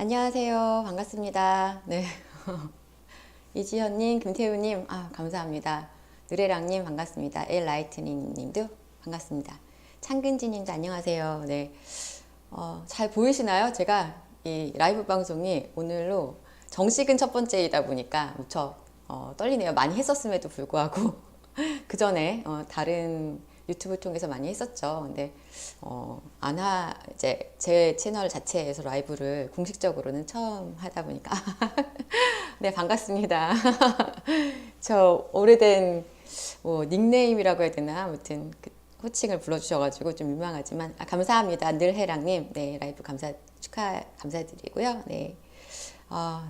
안녕하세요. 반갑습니다. 네. 이지현님, 김태우님, 감사합니다. 느레랑님, 반갑습니다. 엘라이트닝님도 반갑습니다. 창근지님도 안녕하세요. 네. 잘 보이시나요? 제가 이 라이브 방송이 오늘로 정식은 첫 번째이다 보니까 무척 떨리네요. 많이 했었음에도 불구하고 그 전에 다른 유튜브 통해서 많이 했었죠. 근데 이제 제 채널 자체에서 라이브를 공식적으로는 처음 하다 보니까 네, 반갑습니다. 저 오래된 닉네임이라고 해야 되나? 아무튼 그 호칭을 불러주셔가지고 좀 민망하지만 감사합니다. 늘해랑님, 네, 라이브 감사드리고요. 네,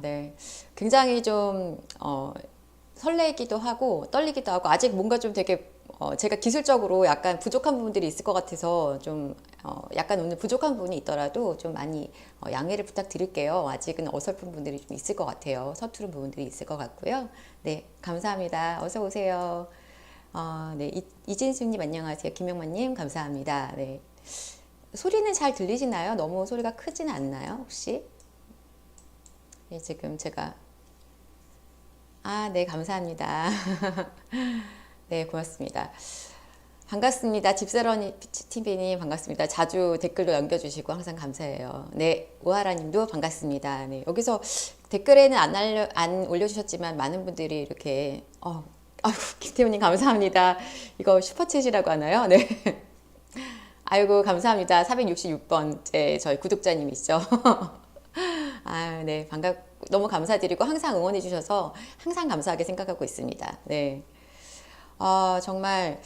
네, 굉장히 좀 설레기도 하고 떨리기도 하고 아직 뭔가 좀 되게 제가 기술적으로 약간 부족한 부분들이 있을 것 같아서 좀 약간 오늘 부족한 부분이 있더라도 좀 많이 양해를 부탁드릴게요. 아직은 어설픈 분들이 좀 있을 것 같아요. 서투른 부분들이 있을 것 같고요. 네, 감사합니다. 어서 오세요. 네, 이진수님 안녕하세요. 김영만님 감사합니다. 네, 소리는 잘 들리시나요? 너무 소리가 크지는 않나요? 혹시? 네, 지금 제가 네, 감사합니다. 네, 고맙습니다. 반갑습니다. 집사러니 TV님 반갑습니다. 자주 댓글도 남겨주시고 항상 감사해요. 네, 우하라님도 반갑습니다. 네, 여기서 댓글에는 안 올려주셨지만 많은 분들이 이렇게 아이고 김태훈님 감사합니다. 이거 슈퍼챗이라고 하나요? 네. 아이고 감사합니다. 466번째 저희 구독자님이시죠. 네, 너무 감사드리고 항상 응원해 주셔서 항상 감사하게 생각하고 있습니다. 네. 정말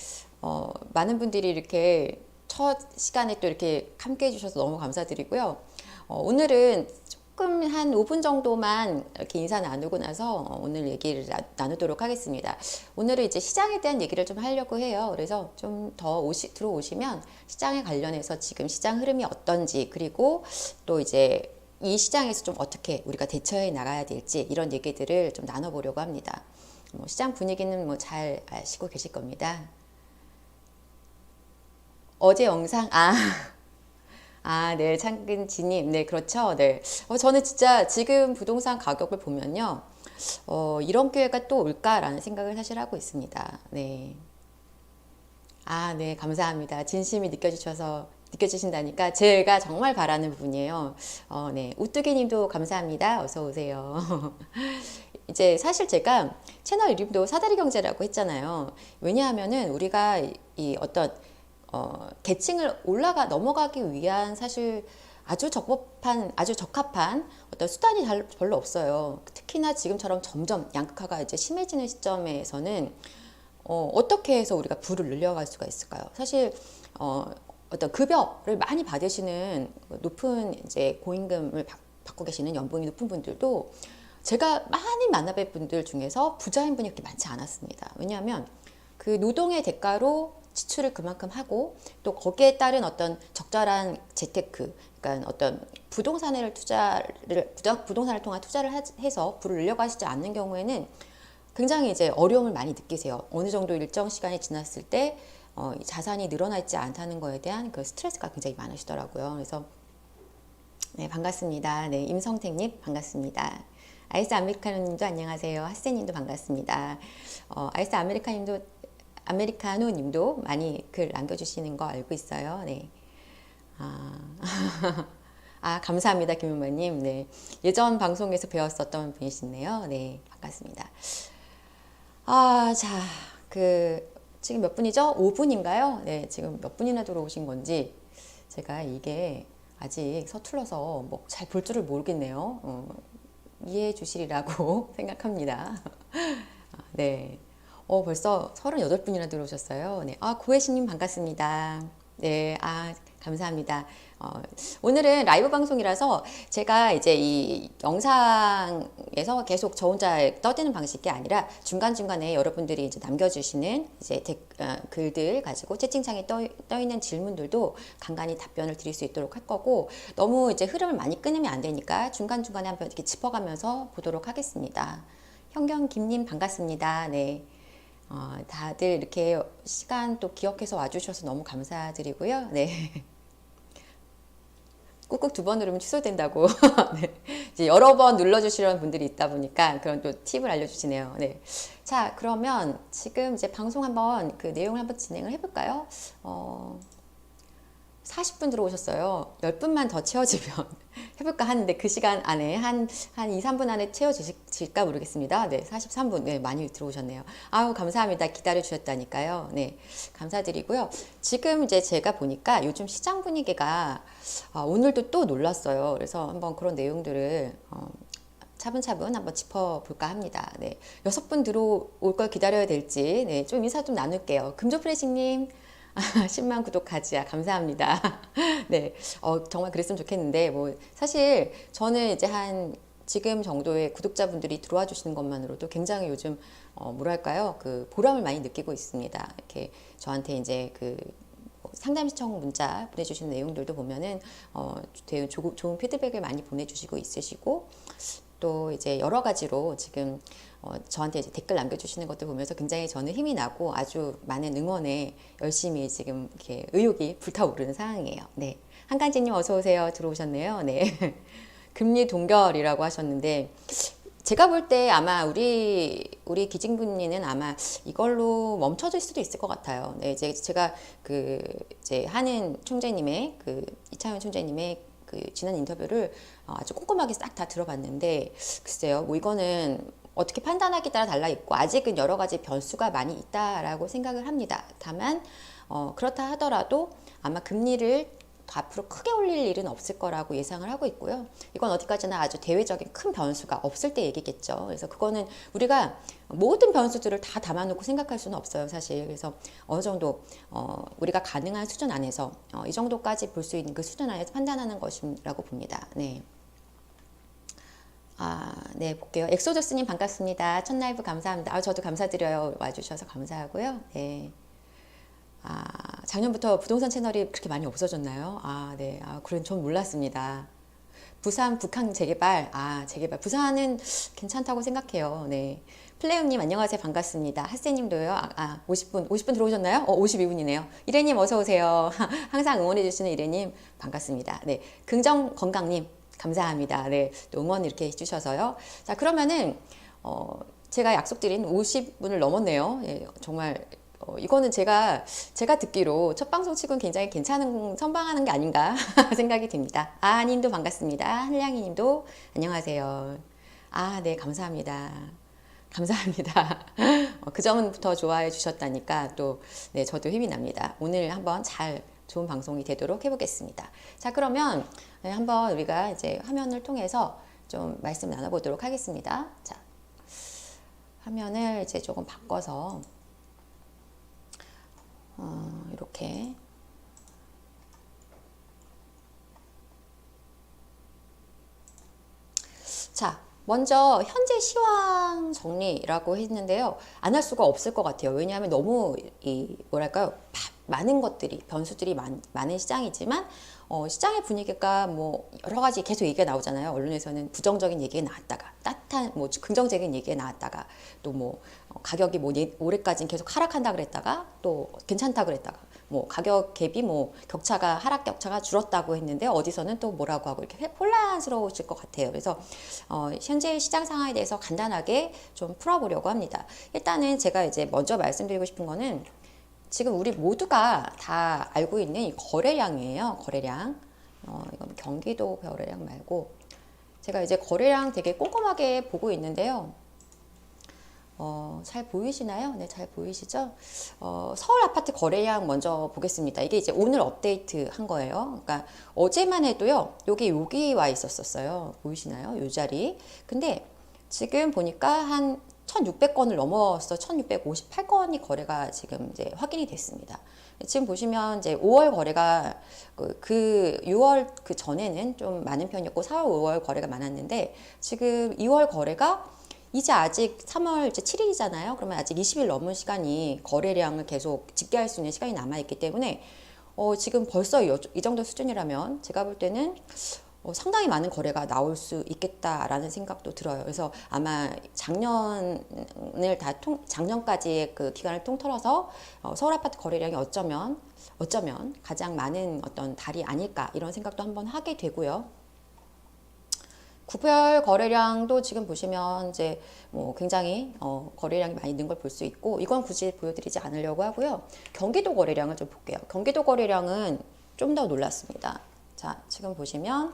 많은 분들이 이렇게 첫 시간에 또 이렇게 함께 해주셔서 너무 감사드리고요. 오늘은 조금 한 5분 정도만 이렇게 인사 나누고 나서 오늘 얘기를 나누도록 하겠습니다. 오늘은 이제 시장에 대한 얘기를 좀 하려고 해요. 그래서 좀 더 들어오시면 시장에 관련해서 지금 시장 흐름이 어떤지 그리고 또 이제 이 시장에서 좀 어떻게 우리가 대처해 나가야 될지 이런 얘기들을 좀 나눠보려고 합니다. 시장 분위기는 잘 아시고 계실 겁니다. 어제 영상, 네, 창근지님, 네, 그렇죠. 네. 저는 진짜 지금 부동산 가격을 보면요, 이런 기회가 또 올까라는 생각을 사실 하고 있습니다. 네. 네, 감사합니다. 진심이 느껴지신다니까 제가 정말 바라는 부분이에요. 네, 우뚜기 님도 감사합니다. 어서 오세요. 이제 사실 제가 채널 이름도 사다리 경제라고 했잖아요. 왜냐하면은 우리가 이 어떤 계층을 넘어가기 위한 사실 아주 적합한 어떤 수단이 별로 없어요. 특히나 지금처럼 점점 양극화가 이제 심해지는 시점에서는 어떻게 해서 우리가 부를 늘려갈 수가 있을까요? 사실 어떤 급여를 많이 받으시는 높은 이제 고임금을 받고 계시는 연봉이 높은 분들도 제가 많이 만나뵐 분들 중에서 부자인 분이 그렇게 많지 않았습니다. 왜냐하면 그 노동의 대가로 지출을 그만큼 하고 또 거기에 따른 어떤 적절한 재테크, 그러니까 어떤 부동산을 통한 투자를 해서 부를 늘려가시지 않는 경우에는 굉장히 이제 어려움을 많이 느끼세요. 어느 정도 일정 시간이 지났을 때 자산이 늘어나 있지 않다는 거에 대한 그 스트레스가 굉장히 많으시더라고요. 그래서 네, 반갑습니다. 네, 임성택님 반갑습니다. 아이스 아메리카노님도 안녕하세요. 하세님도 반갑습니다. 아이스 아메리카노님도 많이 글 남겨주시는 거 알고 있어요. 네. 감사합니다. 김은마님. 네. 예전 방송에서 배웠었던 분이시네요. 네. 반갑습니다. 자, 지금 몇 분이죠? 5분인가요? 네. 지금 몇 분이나 들어오신 건지 제가 이게 아직 서툴러서 잘 볼 줄을 모르겠네요. 이해해 주시리라고 생각합니다. 네. 벌써 38분이나 들어오셨어요. 네. 고혜신님 반갑습니다. 네. 감사합니다. 오늘은 라이브 방송이라서 제가 이제 이 영상에서 계속 저 혼자 떠드는 방식이 아니라 중간중간에 여러분들이 이제 남겨주시는 이제 글들 가지고 채팅창에 떠 있는 질문들도 간간히 답변을 드릴 수 있도록 할 거고 너무 이제 흐름을 많이 끊으면 안 되니까 중간중간에 한번 이렇게 짚어가면서 보도록 하겠습니다. 현경김님 반갑습니다. 네. 다들 이렇게 시간 또 기억해서 와주셔서 너무 감사드리고요. 네. 꾹꾹 2번 누르면 취소된다고. 네. 이제 여러 번 눌러주시려는 분들이 있다 보니까 그런 또 팁을 알려주시네요. 네. 자, 그러면 지금 이제 방송 한번 그 내용을 한번 진행을 해볼까요? 40분 들어오셨어요. 10분만 더 채워지면 해볼까 하는데 그 시간 안에 한 2, 3분 안에 채워지실까 모르겠습니다. 네, 43분. 네, 많이 들어오셨네요. 아유, 감사합니다. 기다려주셨다니까요. 네, 감사드리고요. 지금 이제 제가 보니까 요즘 시장 분위기가 오늘도 또 놀랐어요. 그래서 한번 그런 내용들을 차분차분 한번 짚어볼까 합니다. 네, 6분 들어올 걸 기다려야 될지, 네, 좀 인사 좀 나눌게요. 금조프레싱님, 10만 구독 가지야. 감사합니다. 네, 정말 그랬으면 좋겠는데, 뭐, 사실 저는 이제 한 지금 정도의 구독자분들이 들어와 주시는 것만으로도 굉장히 요즘, 뭐랄까요, 그 보람을 많이 느끼고 있습니다. 이렇게 저한테 이제 그 상담 신청 문자 보내주시는 내용들도 보면은, 되게 좋은 피드백을 많이 보내주시고 있으시고, 또 이제 여러 가지로 지금 저한테 이제 댓글 남겨주시는 것들 보면서 굉장히 저는 힘이 나고 아주 많은 응원에 열심히 지금 이렇게 의욕이 불타오르는 상황이에요. 네. 한간지님 어서 오세요. 들어오셨네요. 네. 금리 동결이라고 하셨는데 제가 볼 때 아마 우리 기증분리는 아마 이걸로 멈춰질 수도 있을 것 같아요. 네, 이제 제가 그 이제 하는 총재님의 그 이창현 총재님의 그 지난 인터뷰를 아주 꼼꼼하게 싹 다 들어봤는데 글쎄요, 뭐 이거는 어떻게 판단하기에 따라 달라 있고 아직은 여러 가지 변수가 많이 있다라고 생각을 합니다. 다만 그렇다 하더라도 아마 금리를 더 앞으로 크게 올릴 일은 없을 거라고 예상을 하고 있고요. 이건 어디까지나 아주 대외적인 큰 변수가 없을 때 얘기겠죠. 그래서 그거는 우리가 모든 변수들을 다 담아놓고 생각할 수는 없어요, 사실. 그래서 어느 정도 우리가 가능한 수준 안에서 이 정도까지 볼 수 있는 그 수준 안에서 판단하는 것이라고 봅니다. 네. 네, 볼게요. 엑소더스님 반갑습니다. 첫 라이브 감사합니다. 저도 감사드려요. 와주셔서 감사하고요. 네. 작년부터 부동산 채널이 그렇게 많이 없어졌나요? 네. 그런 전 몰랐습니다. 부산 북한 재개발. 재개발. 부산은 괜찮다고 생각해요. 네. 플레이엄님 안녕하세요. 반갑습니다. 하세님도요. 50분 들어오셨나요? 52분이네요. 이래님 어서 오세요. 항상 응원해주시는 이래님 반갑습니다. 네. 긍정 건강님 감사합니다. 네. 또 응원 이렇게 해주셔서요. 자, 그러면은, 제가 약속드린 50분을 넘었네요. 예, 정말, 이거는 제가 듣기로 첫 방송 치고는 굉장히 괜찮은 선방하는 게 아닌가 생각이 듭니다. 님도 반갑습니다. 한량이 님도 안녕하세요. 네, 감사합니다. 감사합니다. 그 점부터 좋아해 주셨다니까 또, 네, 저도 힘이 납니다. 오늘 한번 좋은 방송이 되도록 해보겠습니다. 자, 그러면 한번 우리가 이제 화면을 통해서 좀 말씀 나눠보도록 하겠습니다. 자, 화면을 이제 조금 바꿔서 이렇게 자, 먼저 현재 시황 정리라고 했는데요. 안 할 수가 없을 것 같아요. 왜냐하면 너무 뭐랄까요, 많은 것들이 변수들이 많은 시장이지만 시장의 분위기가 뭐 여러 가지 계속 얘기가 나오잖아요. 언론에서는 부정적인 얘기가 나왔다가 따뜻한 뭐 긍정적인 얘기가 나왔다가 또 뭐 가격이 뭐 올해까지는 계속 하락한다 그랬다가 또 괜찮다 그랬다가 뭐 가격 갭이 뭐 하락 격차가 줄었다고 했는데 어디서는 또 뭐라고 하고 이렇게 혼란스러우실 것 같아요. 그래서 현재 시장 상황에 대해서 간단하게 좀 풀어보려고 합니다. 일단은 제가 이제 먼저 말씀드리고 싶은 거는 지금 우리 모두가 다 알고 있는 이 거래량이에요. 거래량. 이건 경기도 거래량 말고 제가 이제 거래량 되게 꼼꼼하게 보고 있는데요. 잘 보이시나요? 네, 잘 보이시죠? 서울 아파트 거래량 먼저 보겠습니다. 이게 이제 오늘 업데이트 한 거예요. 그러니까 어제만 해도요, 여기 와 있었어요. 보이시나요? 이 자리. 근데 지금 보니까 한 1600건을 넘어서 1658건이 거래가 지금 이제 확인이 됐습니다. 지금 보시면 이제 5월 거래가 그 6월 그 전에는 좀 많은 편이었고 4월, 5월 거래가 많았는데 지금 2월 거래가 이제 아직 3월 이제 7일이잖아요. 그러면 아직 20일 넘은 시간이 거래량을 계속 집계할 수 있는 시간이 남아있기 때문에 지금 벌써 이 정도 수준이라면 제가 볼 때는 상당히 많은 거래가 나올 수 있겠다라는 생각도 들어요. 그래서 아마 작년까지의 그 기간을 통틀어서 서울 아파트 거래량이 어쩌면 가장 많은 어떤 달이 아닐까 이런 생각도 한번 하게 되고요. 구별 거래량도 지금 보시면 이제 뭐 굉장히 거래량이 많이 는 걸 볼 수 있고, 이건 굳이 보여드리지 않으려고 하고요. 경기도 거래량을 좀 볼게요. 경기도 거래량은 좀 더 놀랐습니다. 자, 지금 보시면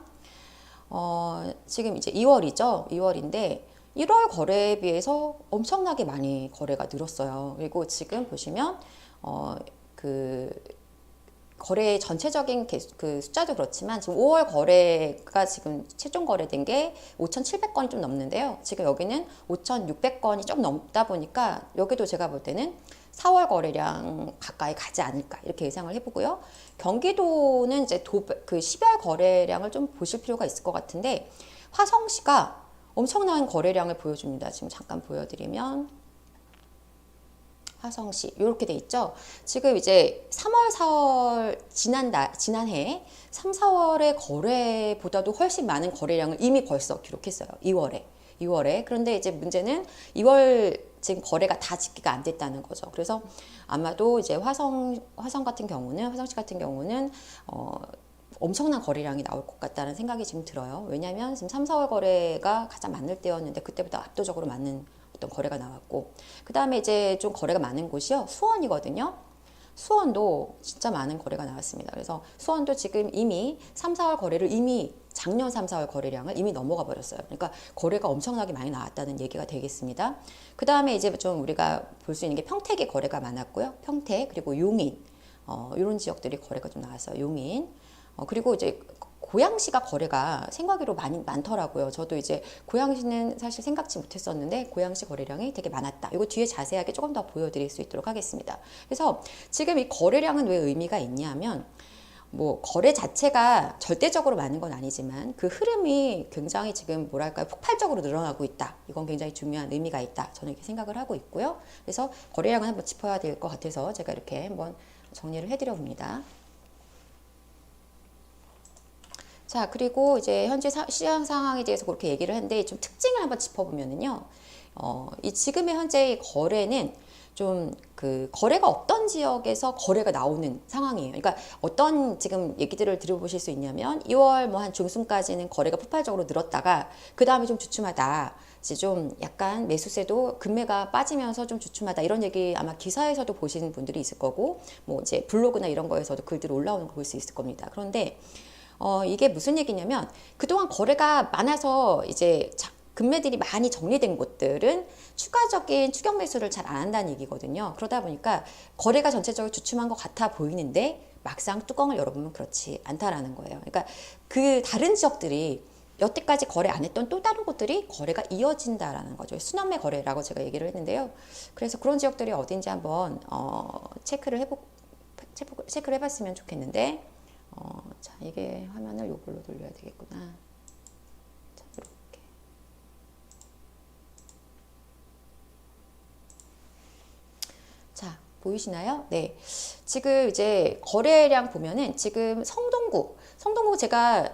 지금 이제 2월이죠. 2월인데 1월 거래에 비해서 엄청나게 많이 거래가 늘었어요. 그리고 지금 보시면 그 거래 전체적인 그 숫자도 그렇지만 지금 5월 거래가 지금 최종 거래된 게 5,700건이 좀 넘는데요. 지금 여기는 5,600건이 좀 넘다 보니까 여기도 제가 볼 때는 4월 거래량 가까이 가지 않을까 이렇게 예상을 해보고요. 경기도는 이제 그 10월 거래량을 좀 보실 필요가 있을 것 같은데, 화성시가 엄청난 거래량을 보여줍니다. 지금 잠깐 보여드리면 화성시 이렇게 돼 있죠. 지금 이제 3월, 4월 지난해 3, 4월의 거래보다도 훨씬 많은 거래량을 이미 벌써 기록했어요. 2월에. 그런데 이제 문제는 2월 지금 거래가 다 집계가 안 됐다는 거죠. 그래서 아마도 이제 화성시 같은 경우는 엄청난 거래량이 나올 것 같다는 생각이 지금 들어요. 왜냐하면 지금 3, 4월 거래가 가장 많을 때였는데 그때보다 압도적으로 많은 어떤 거래가 나왔고, 그 다음에 이제 좀 거래가 많은 곳이요, 수원이거든요. 수원도 진짜 많은 거래가 나왔습니다. 그래서 수원도 지금 이미 3, 4월 거래를 이미 작년 3, 4월 거래량을 이미 넘어가 버렸어요. 그러니까 거래가 엄청나게 많이 나왔다는 얘기가 되겠습니다. 그 다음에 이제 좀 우리가 볼 수 있는 게 평택에 거래가 많았고요. 평택, 그리고 용인, 이런 지역들이 거래가 좀 나왔어요. 용인. 그리고 이제 고양시가 거래가 생각외로 많더라고요. 저도 이제 고양시는 사실 생각지 못했었는데 고양시 거래량이 되게 많았다. 이거 뒤에 자세하게 조금 더 보여드릴 수 있도록 하겠습니다. 그래서 지금 이 거래량은 왜 의미가 있냐면, 뭐 거래 자체가 절대적으로 많은 건 아니지만 그 흐름이 굉장히 지금 뭐랄까요, 폭발적으로 늘어나고 있다. 이건 굉장히 중요한 의미가 있다. 저는 이렇게 생각을 하고 있고요. 그래서 거래량을 한번 짚어야 될 것 같아서 제가 이렇게 한번 정리를 해드려 봅니다. 자, 그리고 이제 현재 시장 상황에 대해서 그렇게 얘기를 하는데 좀 특징을 한번 짚어보면은요, 이 지금의 현재의 거래는 좀 그 거래가 없던 지역에서 거래가 나오는 상황이에요. 그러니까 어떤 지금 얘기들을 들어보실 수 있냐면 2월 뭐 한 중순까지는 거래가 폭발적으로 늘었다가 그 다음에 좀 주춤하다. 이제 좀 약간 매수세도 금매가 빠지면서 좀 주춤하다. 이런 얘기 아마 기사에서도 보시는 분들이 있을 거고, 뭐 이제 블로그나 이런 거에서도 글들 올라오는 거 볼 수 있을 겁니다. 그런데 이게 무슨 얘기냐면 그동안 거래가 많아서 이제 금매들이 많이 정리된 곳들은 추가적인 추격 매수를 잘 안 한다는 얘기거든요. 그러다 보니까 거래가 전체적으로 주춤한 것 같아 보이는데 막상 뚜껑을 열어보면 그렇지 않다라는 거예요. 그러니까 그 다른 지역들이 여태까지 거래 안 했던 또 다른 곳들이 거래가 이어진다라는 거죠. 순환매 거래라고 제가 얘기를 했는데요. 그래서 그런 지역들이 어딘지 한번 체크를 해봤으면 좋겠는데, 자, 이게 화면을 요걸로 돌려야 되겠구나. 자, 이렇게. 자, 보이시나요? 네. 지금 이제 거래량 보면은 지금 성동구 제가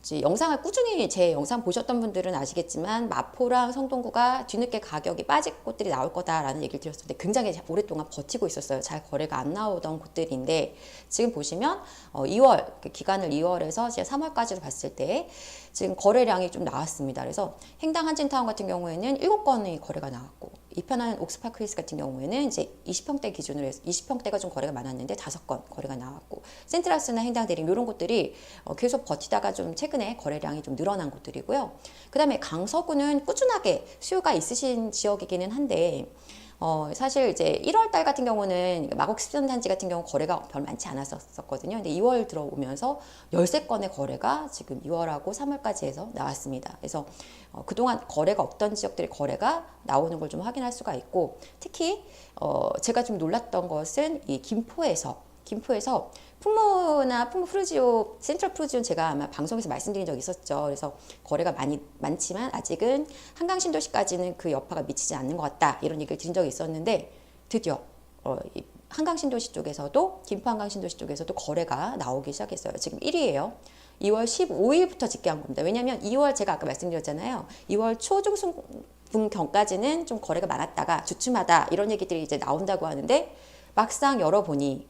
이제 영상을 꾸준히 제 영상 보셨던 분들은 아시겠지만 마포랑 성동구가 뒤늦게 가격이 빠질 곳들이 나올 거다라는 얘기를 드렸었는데 굉장히 오랫동안 버티고 있었어요. 잘 거래가 안 나오던 곳들인데 지금 보시면 2월 기간을 2월에서 이제 3월까지로 봤을 때 지금 거래량이 좀 나왔습니다. 그래서 행당 한진타운 같은 경우에는 7건의 거래가 나왔고, 이편한 옥스파크힐스 같은 경우에는 이제 20평대 기준으로 해서 20평대가 좀 거래가 많았는데 5건 거래가 나왔고, 센트라스나 행당 대림 이런 곳들이 계속 버티다가 좀 최근에 거래량이 좀 늘어난 곳들이고요. 그 다음에 강서구는 꾸준하게 수요가 있으신 지역이기는 한데 사실 이제 1월 달 같은 경우는 마곡10선 단지 같은 경우 거래가 별 많지 않았었거든요. 근데 2월 들어오면서 13건의 거래가 지금 2월하고 3월까지 해서 나왔습니다. 그래서 그동안 거래가 없던 지역들의 거래가 나오는 걸 좀 확인할 수가 있고, 특히 제가 좀 놀랐던 것은 이 김포에서 풍무나 풍무 프루지오, 센트럴 프루지오는 제가 아마 방송에서 말씀드린 적이 있었죠. 그래서 거래가 많지만 아직은 한강 신도시까지는 그 여파가 미치지 않는 것 같다. 이런 얘기를 드린 적이 있었는데 드디어 한강 신도시 쪽에서도, 김포 한강 신도시 쪽에서도 거래가 나오기 시작했어요. 지금 1위예요. 2월 15일부터 집계한 겁니다. 왜냐하면 2월 제가 아까 말씀드렸잖아요. 2월 초중순경까지는 좀 거래가 많았다가 주춤하다 이런 얘기들이 이제 나온다고 하는데 막상 열어보니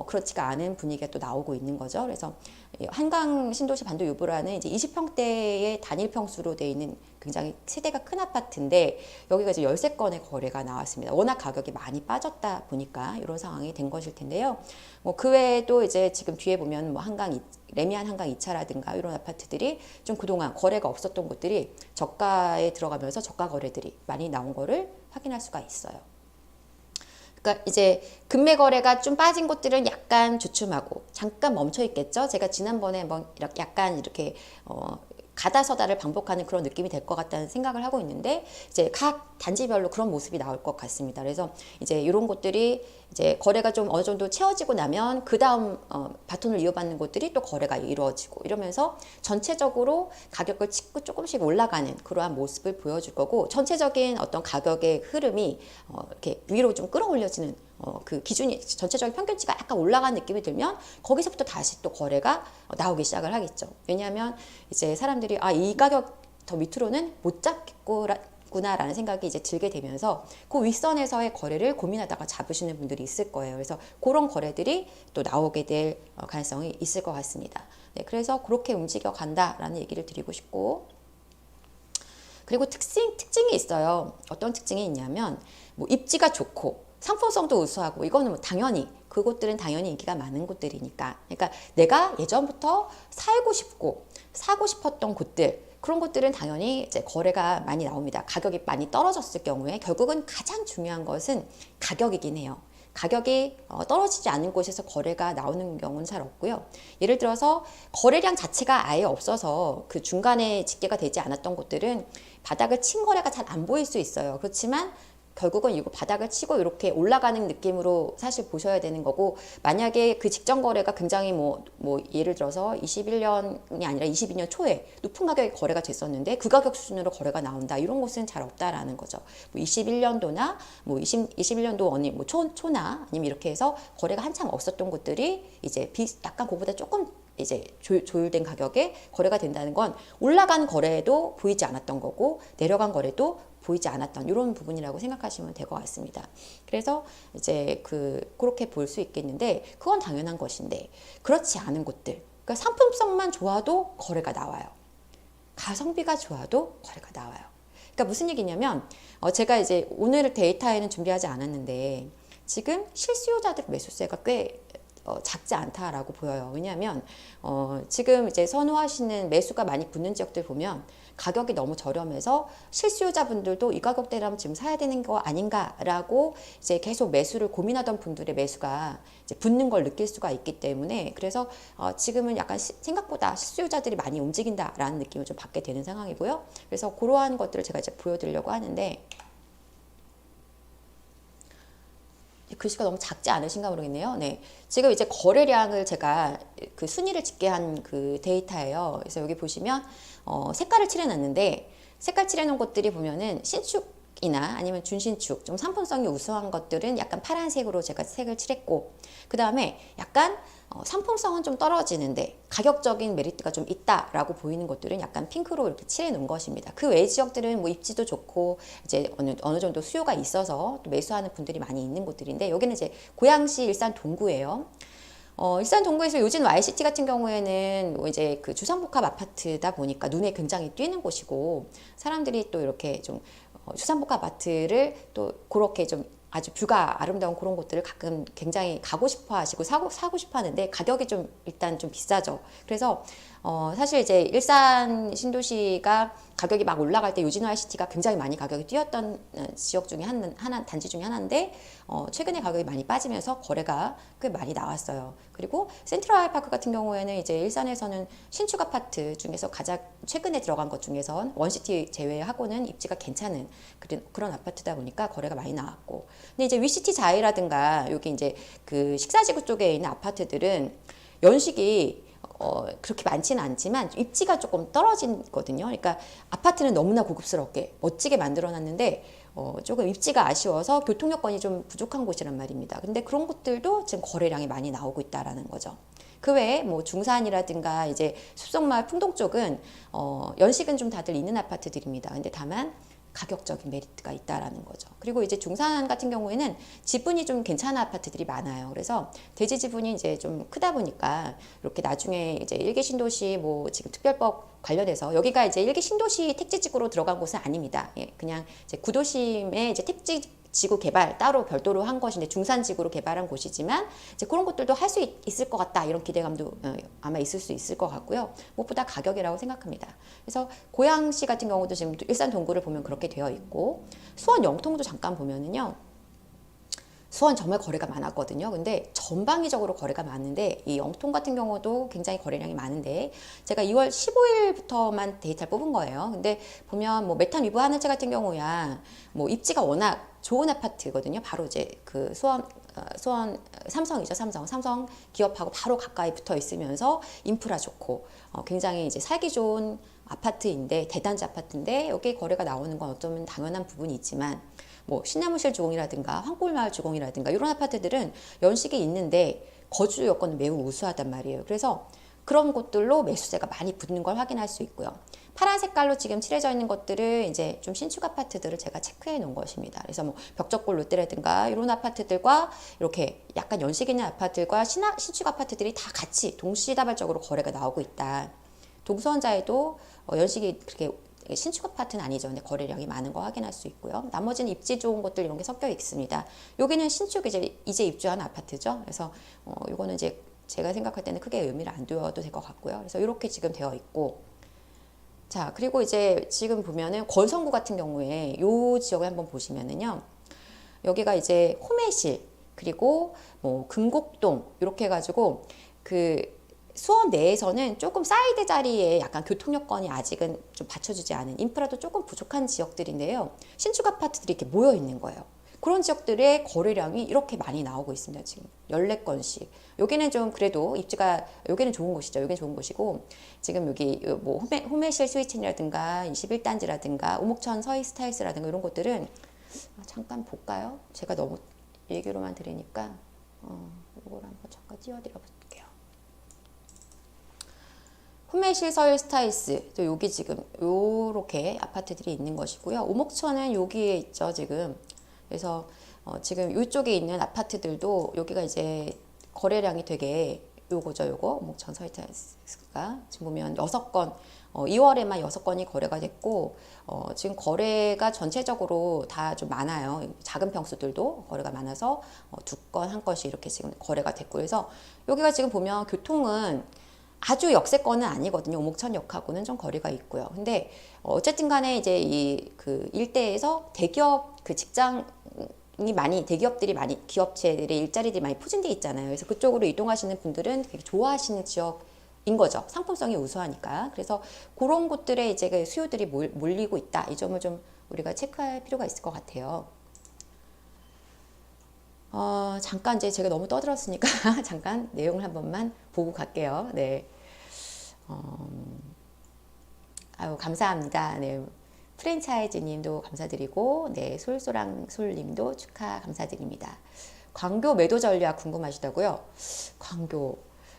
그렇지가 않은 분위기가 또 나오고 있는 거죠. 그래서 한강 신도시 반도 유보라는 이제 20평대의 단일 평수로 되어 있는 굉장히 세대가 큰 아파트인데 여기가 이제 13건의 거래가 나왔습니다. 워낙 가격이 많이 빠졌다 보니까 이런 상황이 된 것일 텐데요. 뭐 그 외에도 이제 지금 뒤에 보면 뭐 레미안 한강 2차라든가 이런 아파트들이 좀 그동안 거래가 없었던 곳들이 저가에 들어가면서 저가 거래들이 많이 나온 거를 확인할 수가 있어요. 그러니까 이제 금매 거래가 좀 빠진 곳들은 약간 주춤하고 잠깐 멈춰 있겠죠. 제가 지난번에 뭐 약간 이렇게 가다서다를 반복하는 그런 느낌이 될 것 같다는 생각을 하고 있는데 이제 각 단지별로 그런 모습이 나올 것 같습니다. 그래서 이제 이런 곳들이 이제 거래가 좀 어느 정도 채워지고 나면 그 다음 바톤을 이어받는 곳들이 또 거래가 이루어지고 이러면서 전체적으로 가격을 치고 조금씩 올라가는 그러한 모습을 보여줄 거고 전체적인 어떤 가격의 흐름이 이렇게 위로 좀 끌어올려지는 그 기준이 전체적인 평균치가 약간 올라간 느낌이 들면 거기서부터 다시 또 거래가 나오기 시작을 하겠죠. 왜냐하면 이제 사람들이 이 가격 더 밑으로는 못 잡겠구나라는 생각이 이제 들게 되면서 그 윗선에서의 거래를 고민하다가 잡으시는 분들이 있을 거예요. 그래서 그런 거래들이 또 나오게 될 가능성이 있을 것 같습니다. 네, 그래서 그렇게 움직여 간다라는 얘기를 드리고 싶고 그리고 특징이 있어요. 어떤 특징이 있냐면 뭐 입지가 좋고 상품성도 우수하고 이거는 뭐 당연히 그곳들은 당연히 인기가 많은 곳들이니까 그러니까 내가 예전부터 살고 싶고 사고 싶었던 곳들 그런 곳들은 당연히 이제 거래가 많이 나옵니다. 가격이 많이 떨어졌을 경우에 결국은 가장 중요한 것은 가격이긴 해요. 가격이 떨어지지 않은 곳에서 거래가 나오는 경우는 잘 없고요. 예를 들어서 거래량 자체가 아예 없어서 그 중간에 집계가 되지 않았던 곳들은 바닥을 친 거래가 잘 안 보일 수 있어요. 그렇지만 결국은 이거 바닥을 치고 이렇게 올라가는 느낌으로 사실 보셔야 되는 거고 만약에 그 직전 거래가 굉장히 뭐 예를 들어서 21년이 아니라 22년 초에 높은 가격에 거래가 됐었는데 그 가격 수준으로 거래가 나온다 이런 곳은 잘 없다라는 거죠. 뭐 21년도나 뭐 21년도 언니 뭐 초나 아니면 이렇게 해서 거래가 한참 없었던 곳들이 이제 약간 그보다 조금 이제 조율된 가격에 거래가 된다는 건 올라간 거래도 보이지 않았던 거고 내려간 거래도 보이지 않았던 이런 부분이라고 생각하시면 될 것 같습니다. 그래서 이제 그렇게 볼 수 있겠는데 그건 당연한 것인데 그렇지 않은 곳들 그러니까 상품성만 좋아도 거래가 나와요. 가성비가 좋아도 거래가 나와요. 그러니까 무슨 얘기냐면 제가 이제 오늘 데이터에는 준비하지 않았는데 지금 실수요자들 매수세가 꽤 작지 않다라고 보여요. 왜냐하면 지금 이제 선호하시는 매수가 많이 붙는 지역들 보면 가격이 너무 저렴해서 실수요자분들도 이 가격대라면 지금 사야 되는 거 아닌가라고 이제 계속 매수를 고민하던 분들의 매수가 이제 붙는 걸 느낄 수가 있기 때문에 그래서 지금은 약간 생각보다 실수요자들이 많이 움직인다라는 느낌을 좀 받게 되는 상황이고요. 그래서 그러한 것들을 제가 이제 보여드리려고 하는데 글씨가 너무 작지 않으신가 모르겠네요. 네. 지금 이제 거래량을 제가 그 순위를 집계한 그 데이터예요. 그래서 여기 보시면 색깔을 칠해놨는데 색깔 칠해놓은 것들이 보면은 신축이나 아니면 준신축 좀 상품성이 우수한 것들은 약간 파란색으로 제가 색을 칠했고 그 다음에 약간 상품성은 좀 떨어지는데 가격적인 메리트가 좀 있다라고 보이는 것들은 약간 핑크로 이렇게 칠해 놓은 것입니다. 그 외 지역들은 뭐 입지도 좋고 이제 어느 정도 수요가 있어서 또 매수하는 분들이 많이 있는 곳들인데 여기는 이제 고양시 일산 동구예요. 일산 동구에서 요즘 YCT 같은 경우에는 뭐 이제 그 주상복합 아파트다 보니까 눈에 굉장히 띄는 곳이고 사람들이 또 이렇게 좀 주상복합 아파트를 또 그렇게 좀 아주 뷰가 아름다운 그런 곳들을 가끔 굉장히 가고 싶어 하시고 사고 싶어 하는데 가격이 좀 일단 좀 비싸죠. 그래서 사실 이제 일산 신도시가 가격이 막 올라갈 때 요진호 ICT가 굉장히 많이 가격이 뛰었던 지역 중에 단지 중에 하나인데 최근에 가격이 많이 빠지면서 거래가 꽤 많이 나왔어요. 그리고 센트럴 아이파크 같은 경우에는 이제 일산에서는 신축 아파트 중에서 가장 최근에 들어간 것 중에선 원시티 제외하고는 입지가 괜찮은 그런 아파트다 보니까 거래가 많이 나왔고 근데 이제 위시티 자이라든가 여기 이제 그 식사지구 쪽에 있는 아파트들은 연식이 그렇게 많지는 않지만 입지가 조금 떨어지거든요. 그러니까 아파트는 너무나 고급스럽게 멋지게 만들어놨는데 조금 입지가 아쉬워서 교통 여건이 좀 부족한 곳이란 말입니다. 근데 그런 곳들도 지금 거래량이 많이 나오고 있다라는 거죠. 그 외에 뭐 중산이라든가 이제 숲속마을 풍동 쪽은 연식은 좀 다들 있는 아파트들입니다. 근데 다만 가격적인 메리트가 있다라는 거죠. 그리고 이제 중산 같은 경우에는 지분이 좀 괜찮은 아파트들이 많아요. 그래서 대지 지분이 이제 좀 크다 보니까 이렇게 나중에 이제 일개 신도시 뭐 지금 특별법 관련해서 여기가 이제 일개 신도시 택지지구로 들어간 곳은 아닙니다. 예, 그냥 이제 구도심의 이제 택지지구 개발 따로 별도로 한 것인데 중산지구로 개발한 곳이지만 이제 그런 것들도 할 수 있을 것 같다 이런 기대감도 아마 있을 수 있을 것 같고요. 무엇보다 가격이라고 생각합니다. 그래서 고양시 같은 경우도 지금 일산 동구를 보면 그렇게 되어 있고 수원 영통도 잠깐 보면은요. 수원 정말 거래가 많았거든요. 근데 전방위적으로 거래가 많은데 이 영통 같은 경우도 굉장히 거래량이 많은데 제가 2월 15일부터만 데이터를 뽑은 거예요. 근데 보면 뭐 메탄 위브 하늘채 같은 경우야 뭐 입지가 워낙 좋은 아파트거든요. 바로 이제 그 수원 삼성이죠. 삼성 기업하고 바로 가까이 붙어 있으면서 인프라 좋고 굉장히 이제 살기 좋은 아파트인데 대단지 아파트인데 여기 거래가 나오는 건 어쩌면 당연한 부분이 있지만 뭐 신나무실 주공이라든가 황골마을 주공이라든가 이런 아파트들은 연식이 있는데 거주 여건은 매우 우수하단 말이에요. 그래서 그런 곳들로 매수세가 많이 붙는 걸 확인할 수 있고요. 파란 색깔로 지금 칠해져 있는 것들을 이제 좀 신축 아파트들을 제가 체크해 놓은 것입니다. 그래서 뭐 벽적골 롯데라든가 이런 아파트들과 이렇게 약간 연식 있는 아파트들과 신축 아파트들이 다 같이 동시다발적으로 거래가 나오고 있다. 동선자에도 연식이 그렇게 신축 아파트는 아니죠. 근데 거래량이 많은 거 확인할 수 있고요. 나머지는 입지 좋은 것들 이런 게 섞여 있습니다. 여기는 신축 이제 입주한 아파트죠. 그래서 이거는 이제 제가 생각할 때는 크게 의미를 안 두어도 될 것 같고요. 그래서 이렇게 지금 되어 있고 자 그리고 이제 지금 보면은 권성구 같은 경우에 요 지역을 한번 보시면은요. 여기가 이제 호매실 그리고 뭐 금곡동 이렇게 해가지고 그 수원 내에서는 조금 사이드 자리에 약간 교통 여건이 아직은 좀 받쳐주지 않은 인프라도 조금 부족한 지역들인데요. 신축 아파트들이 이렇게 모여 있는 거예요. 그런 지역들의 거래량이 이렇게 많이 나오고 있습니다. 지금 14건씩. 여기는 좀 그래도 입지가 여기는 좋은 곳이죠. 여기는 좋은 곳이고 지금 여기 뭐 호매실 스위칭이라든가 21단지라든가 오목천 서희 스타일스라든가 이런 곳들은 잠깐 볼까요? 제가 너무 얘기로만 들으니까 이걸 한번 잠깐 띄워드려 볼게요. 호매실 서울 스타일스 또 여기 지금 요렇게 아파트들이 있는 것이고요. 오목천은 여기에 있죠 지금. 그래서 지금 이쪽에 있는 아파트들도 여기가 이제 거래량이 되게 요거죠 요거 오목천 서울 스타일스가 지금 보면 6건 2월에만 6건이 거래가 됐고 지금 거래가 전체적으로 다 좀 많아요. 작은 평수들도 거래가 많아서 2건 1건씩 이렇게 지금 거래가 됐고 그래서 여기가 지금 보면 교통은 아주 역세권은 아니거든요. 오목천역하고는 좀 거리가 있고요. 근데 어쨌든 간에 이제 이 그 일대에서 대기업 그 직장이 많이 대기업들이 많이 기업체들의 일자리들이 많이 포진돼 있잖아요. 그래서 그쪽으로 이동하시는 분들은 되게 좋아하시는 지역인 거죠. 상품성이 우수하니까. 그래서 그런 곳들에 이제 그 수요들이 몰리고 있다. 이 점을 좀 우리가 체크할 필요가 있을 것 같아요. 잠깐 이제 제가 너무 떠들었으니까 잠깐 내용을 한 번만 보고 갈게요. 네. 아유, 감사합니다. 네. 프랜차이즈 님도 감사드리고, 네. 솔솔랑솔 님도 축하 감사드립니다. 광교 매도 전략 궁금하시다고요?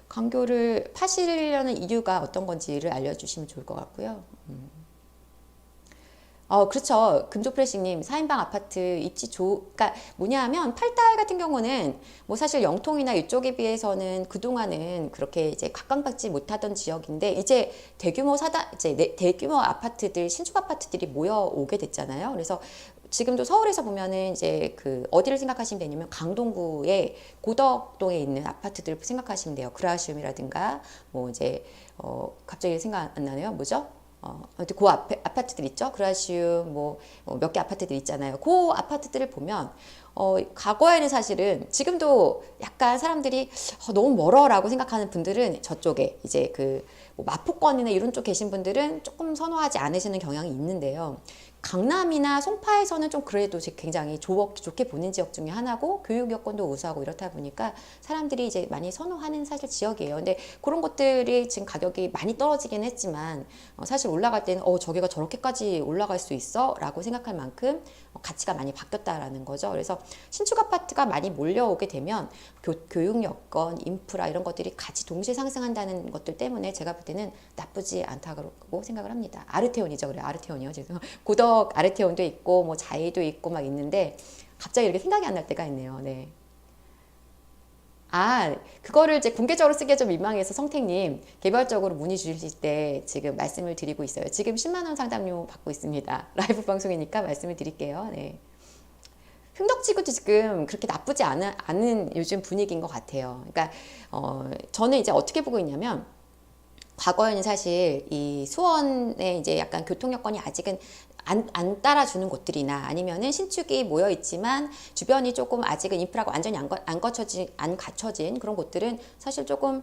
광교를 파시려는 이유가 어떤 건지를 알려주시면 좋을 것 같고요. 그렇죠. 금조프레싱님, 4인방 아파트 입지 그러니까 뭐냐 하면, 팔달 같은 경우는, 뭐 사실 영통이나 이쪽에 비해서는 그동안은 그렇게 이제 각광받지 못하던 지역인데, 이제 대규모 아파트들, 신축 아파트들이 모여오게 됐잖아요. 그래서 지금도 서울에서 보면은 이제 그, 어디를 생각하시면 되냐면, 강동구의 고덕동에 있는 아파트들을 생각하시면 돼요. 그라시움이라든가, 뭐 이제, 갑자기 생각 안 나네요. 뭐죠? 그 앞에 아파트들 있죠. 그라시움 뭐 몇 개 아파트들 있잖아요. 그 아파트들을 보면 과거에는 사실은 지금도 약간 사람들이 너무 멀어라고 생각하는 분들은 저쪽에 이제 뭐 마포권이나 이런 쪽 계신 분들은 조금 선호하지 않으시는 경향이 있는데요. 강남이나 송파에서는 좀 그래도 굉장히 좋게 보는 지역 중에 하나고 교육 여건도 우수하고 이렇다 보니까 사람들이 이제 많이 선호하는 사실 지역이에요. 근데 그런 것들이 지금 가격이 많이 떨어지긴 했지만 사실 올라갈 때는 저기가 저렇게까지 올라갈 수 있어? 라고 생각할 만큼 가치가 많이 바뀌었다라는 거죠. 그래서 신축 아파트가 많이 몰려오게 되면 교육 여건, 인프라 이런 것들이 같이 동시에 상승한다는 것들 때문에 제가 볼 때는 나쁘지 않다고 생각을 합니다. 아르테온이죠. 그래요. 아르테온이요. 지금 고덕 아르테온도 있고 뭐 자이도 있고 막 있는데 갑자기 이렇게 생각이 안 날 때가 있네요. 네. 아, 그거를 이제 공개적으로 쓰기가 좀 민망해서 성택님 개별적으로 문의 주실 때 지금 말씀을 드리고 있어요. 지금 10만 원 상담료 받고 있습니다. 라이브 방송이니까 말씀을 드릴게요. 네. 흥덕지구도 지금 그렇게 나쁘지 않은 요즘 분위기인 것 같아요. 그러니까 저는 이제 어떻게 보고 있냐면 과거에는 사실 이 수원에 이제 약간 교통 여건이 아직은 안 따라주는 곳들이나 아니면은 신축이 모여 있지만 주변이 조금 아직은 인프라가 완전히 안 갖춰진 그런 곳들은 사실 조금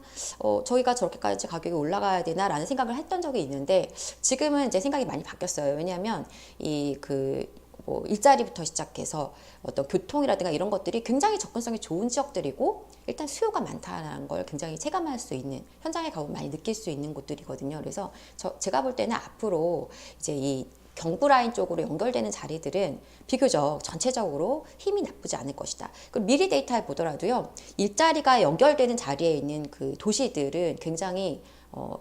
저희가 저렇게까지 가격이 올라가야 되나라는 생각을 했던 적이 있는데 지금은 이제 생각이 많이 바뀌었어요. 왜냐하면 뭐 일자리부터 시작해서 어떤 교통이라든가 이런 것들이 굉장히 접근성이 좋은 지역들이고 일단 수요가 많다는 걸 굉장히 체감할 수 있는 현장에 가보면 많이 느낄 수 있는 곳들이거든요. 그래서 제가 볼 때는 앞으로 이제 이 경부 라인 쪽으로 연결되는 자리들은 비교적 전체적으로 힘이 나쁘지 않을 것이다. 그리고 미리 데이터를 보더라도요, 일자리가 연결되는 자리에 있는 그 도시들은 굉장히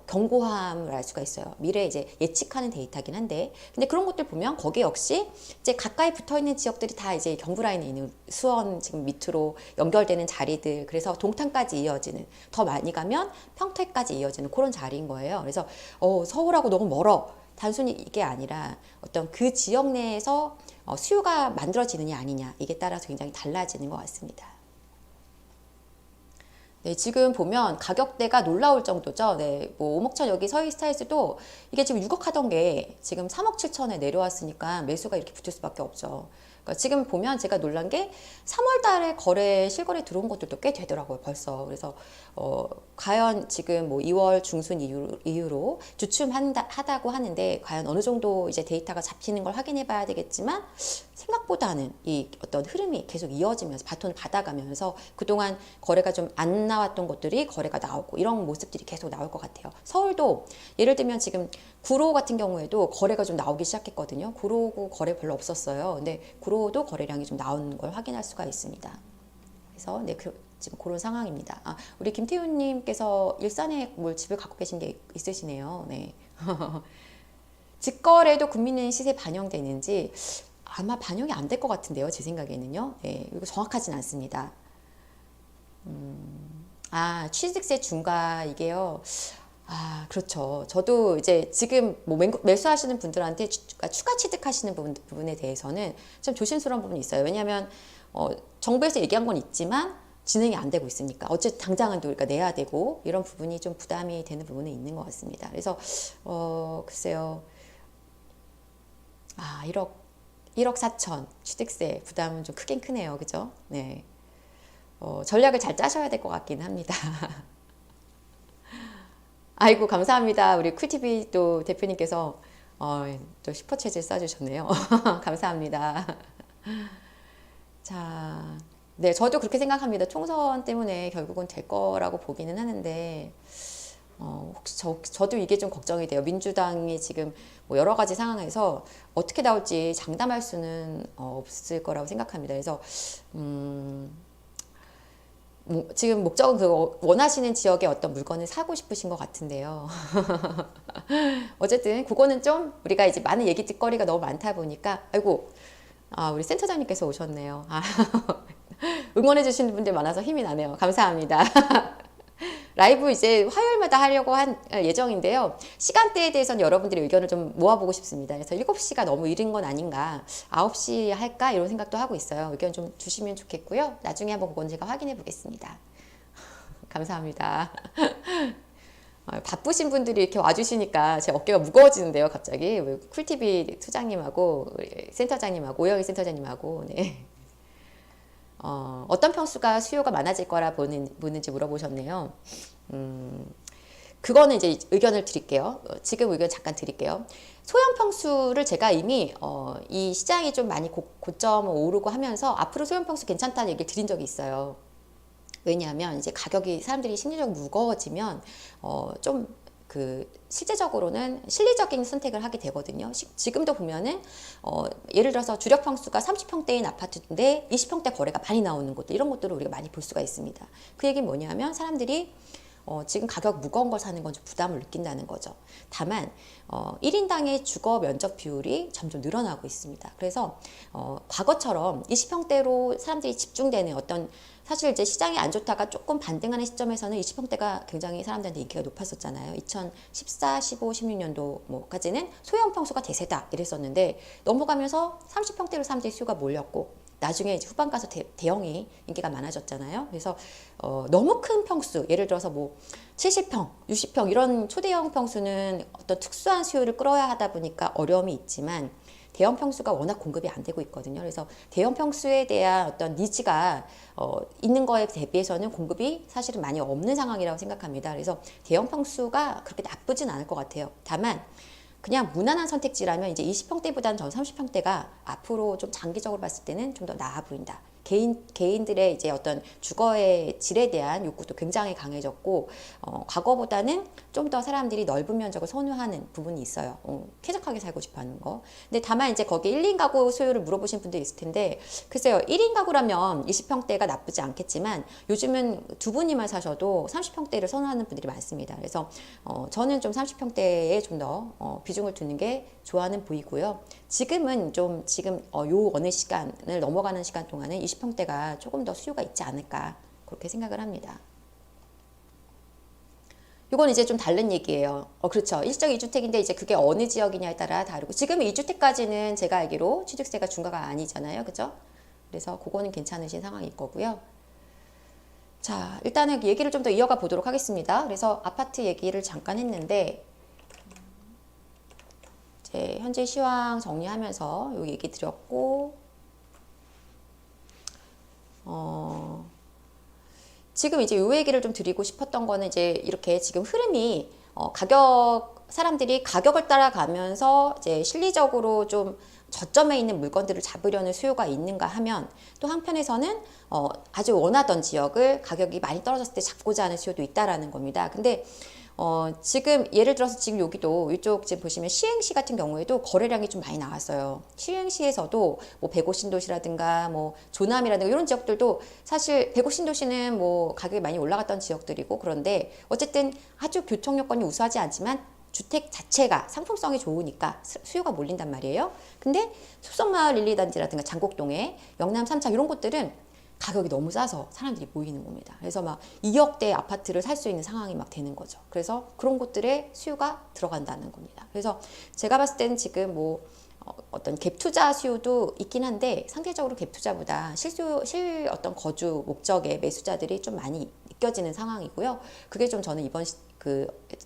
견고함을 알 수가 있어요. 미래에 이제 예측하는 데이터긴 한데, 근데 그런 것들 보면 거기 역시 이제 가까이 붙어 있는 지역들이 다 이제 경부 라인에 있는 수원 지금 밑으로 연결되는 자리들, 그래서 동탄까지 이어지는, 더 많이 가면 평택까지 이어지는 그런 자리인 거예요. 그래서 서울하고 너무 멀어. 단순히 이게 아니라 어떤 그 지역 내에서 수요가 만들어지느냐 아니냐, 이게 따라서 굉장히 달라지는 것 같습니다. 네, 지금 보면 가격대가 놀라울 정도죠. 네, 뭐 오목천 여기 서희스타일스도 이게 지금 6억 하던 게 지금 3억 7천에 내려왔으니까 매수가 이렇게 붙을 수밖에 없죠. 그러니까 지금 보면 제가 놀란 게 3월 달에 실거래 들어온 것들도 꽤 되더라고요, 벌써. 그래서 과연 지금 뭐 2월 중순 이후로 주춤하다고 하는데 과연 어느 정도 이제 데이터가 잡히는 걸 확인해 봐야 되겠지만 생각보다는 이 어떤 흐름이 계속 이어지면서 바톤을 받아가면서 그동안 거래가 좀 안 나왔던 것들이 거래가 나오고 이런 모습들이 계속 나올 것 같아요. 서울도 예를 들면 지금 구로 같은 경우에도 거래가 좀 나오기 시작했거든요. 구로구 거래 별로 없었어요. 근데 구로도 거래량이 좀 나오는 걸 확인할 수가 있습니다. 그래서 네, 지금 그런 상황입니다. 우리 김태훈님께서 일산에 뭘 집을 갖고 계신 게 있으시네요. 네. 직거래도 국민은행 시세 반영되는지 아마 반영이 안 될 것 같은데요. 제 생각에는요. 네, 이거 정확하진 않습니다. 취득세 중과 이게요. 그렇죠. 저도 이제 지금 뭐 매수하시는 분들한테 추가 취득하시는 부분에 대해서는 좀 조심스러운 부분이 있어요. 왜냐하면 정부에서 얘기한 건 있지만 진행이 안 되고 있으니까 어쨌든 당장은 또 우리가 내야 되고 이런 부분이 좀 부담이 되는 부분이 있는 것 같습니다. 그래서 글쎄요. 1억 4천 취득세 부담은 좀 크긴 크네요. 그죠? 네. 전략을 잘 짜셔야 될 것 같긴 합니다. 아이고, 감사합니다. 우리 쿨TV 또 대표님께서 또 슈퍼챗을 써주셨네요. 감사합니다. 자, 네, 저도 그렇게 생각합니다. 총선 때문에 결국은 될 거라고 보기는 하는데, 혹시 저도 이게 좀 걱정이 돼요. 민주당이 지금 뭐 여러 가지 상황에서 어떻게 나올지 장담할 수는 없을 거라고 생각합니다. 그래서, 지금 목적은 원하시는 지역의 어떤 물건을 사고 싶으신 것 같은데요. 어쨌든 그거는 좀 우리가 이제 많은 얘기거리가 너무 많다 보니까 아이고, 우리 센터장님께서 오셨네요. 응원해 주시는 분들 많아서 힘이 나네요. 감사합니다. 라이브 이제 화요일마다 하려고 한 예정인데요. 시간대에 대해서는 여러분들의 의견을 좀 모아보고 싶습니다. 그래서 7시가 너무 이른 건 아닌가, 9시 할까 이런 생각도 하고 있어요. 의견 좀 주시면 좋겠고요. 나중에 한번 그건 제가 확인해 보겠습니다. 감사합니다. 바쁘신 분들이 이렇게 와주시니까 제 어깨가 무거워지는데요. 갑자기 쿨TV 투장님하고 센터장님하고 오영희 센터장님하고 네. 어떤 평수가 수요가 많아질 거라 보는지 물어보셨네요. 그거는 이제 의견을 드릴게요. 지금 의견 잠깐 드릴게요. 소형 평수를 제가 이미 이 시장이 좀 많이 고점 오르고 하면서 앞으로 소형 평수 괜찮다는 얘기를 드린 적이 있어요. 왜냐하면 이제 가격이 사람들이 심리적으로 무거워지면 좀 실제적으로는 실리적인 선택을 하게 되거든요. 지금도 보면은 예를 들어서 주력 평수가 30평대인 아파트인데 20평대 거래가 많이 나오는 곳들, 이런 것들을 우리가 많이 볼 수가 있습니다. 그 얘기는 뭐냐면 사람들이 지금 가격 무거운 걸 사는 건 좀 부담을 느낀다는 거죠. 다만 1인당의 주거 면적 비율이 점점 늘어나고 있습니다. 그래서 과거처럼 20평대로 사람들이 집중되는 어떤, 사실 이제 시장이 안 좋다가 조금 반등하는 시점에서는 20평대가 굉장히 사람들한테 인기가 높았었잖아요. 2014, 15, 16년도 뭐까지는 소형 평수가 대세다 이랬었는데, 넘어가면서 30평대로 사람들이 수요가 몰렸고, 나중에 이제 후반 가서 대형이 인기가 많아졌잖아요. 그래서 너무 큰 평수, 예를 들어서 뭐 70평, 60평 이런 초대형 평수는 어떤 특수한 수요를 끌어야 하다 보니까 어려움이 있지만, 대형 평수가 워낙 공급이 안 되고 있거든요. 그래서 대형 평수에 대한 어떤 니즈가 있는 거에 대비해서는 공급이 사실은 많이 없는 상황이라고 생각합니다. 그래서 대형 평수가 그렇게 나쁘진 않을 것 같아요. 다만 그냥 무난한 선택지라면 이제 20평대보다는 전 30평대가 앞으로 좀 장기적으로 봤을 때는 좀 더 나아 보인다. 개인들의 이제 어떤 주거의 질에 대한 욕구도 굉장히 강해졌고, 과거보다는 좀 더 사람들이 넓은 면적을 선호하는 부분이 있어요. 쾌적하게 살고 싶어 하는 거. 근데 다만 이제 거기 1인 가구 소유를 물어보신 분도 있을 텐데, 글쎄요, 1인 가구라면 20평대가 나쁘지 않겠지만, 요즘은 두 분이만 사셔도 30평대를 선호하는 분들이 많습니다. 그래서 저는 좀 30평대에 좀 더 비중을 두는 게 좋아는 보이고요. 지금은 좀 요 어느 시간을 넘어가는 시간 동안은 20평대가 조금 더 수요가 있지 않을까, 그렇게 생각을 합니다. 이건 이제 좀 다른 얘기예요. 그렇죠. 일정 2주택인데 이제 그게 어느 지역이냐에 따라 다르고, 지금 2주택까지는 제가 알기로 취득세가 중과가 아니잖아요. 그죠? 그래서 그거는 괜찮으신 상황일 거고요. 자, 일단은 얘기를 좀 더 이어가 보도록 하겠습니다. 그래서 아파트 얘기를 잠깐 했는데, 이제 현재 시황 정리하면서 요 얘기 드렸고, 지금 이제 요 얘기를 좀 드리고 싶었던 거는, 이제 이렇게 지금 흐름이 사람들이 가격을 따라가면서 이제 실리적으로 좀 저점에 있는 물건들을 잡으려는 수요가 있는가 하면, 또 한편에서는 아주 원하던 지역을 가격이 많이 떨어졌을 때 잡고자 하는 수요도 있다라는 겁니다. 근데 지금 예를 들어서 지금 여기도 이쪽 지금 보시면 시흥시 같은 경우에도 거래량이 좀 많이 나왔어요. 시흥시에서도 뭐 105신도시라든가 뭐 조남이라든가 이런 지역들도, 사실 105신도시는 뭐 가격이 많이 올라갔던 지역들이고, 그런데 어쨌든 아주 교통 여건이 우수하지 않지만 주택 자체가 상품성이 좋으니까 수요가 몰린단 말이에요. 근데 숲속마을 1, 2단지라든가 장곡동에 영남 3차 이런 곳들은 가격이 너무 싸서 사람들이 모이는 겁니다. 그래서 막 2억대 아파트를 살 수 있는 상황이 막 되는 거죠. 그래서 그런 곳들의 수요가 들어간다는 겁니다. 그래서 제가 봤을 때는 지금 뭐 어떤 갭 투자 수요도 있긴 한데, 상대적으로 갭 투자보다 실 어떤 거주 목적의 매수자들이 좀 많이 느껴지는 상황이고요. 그게 좀 저는 이번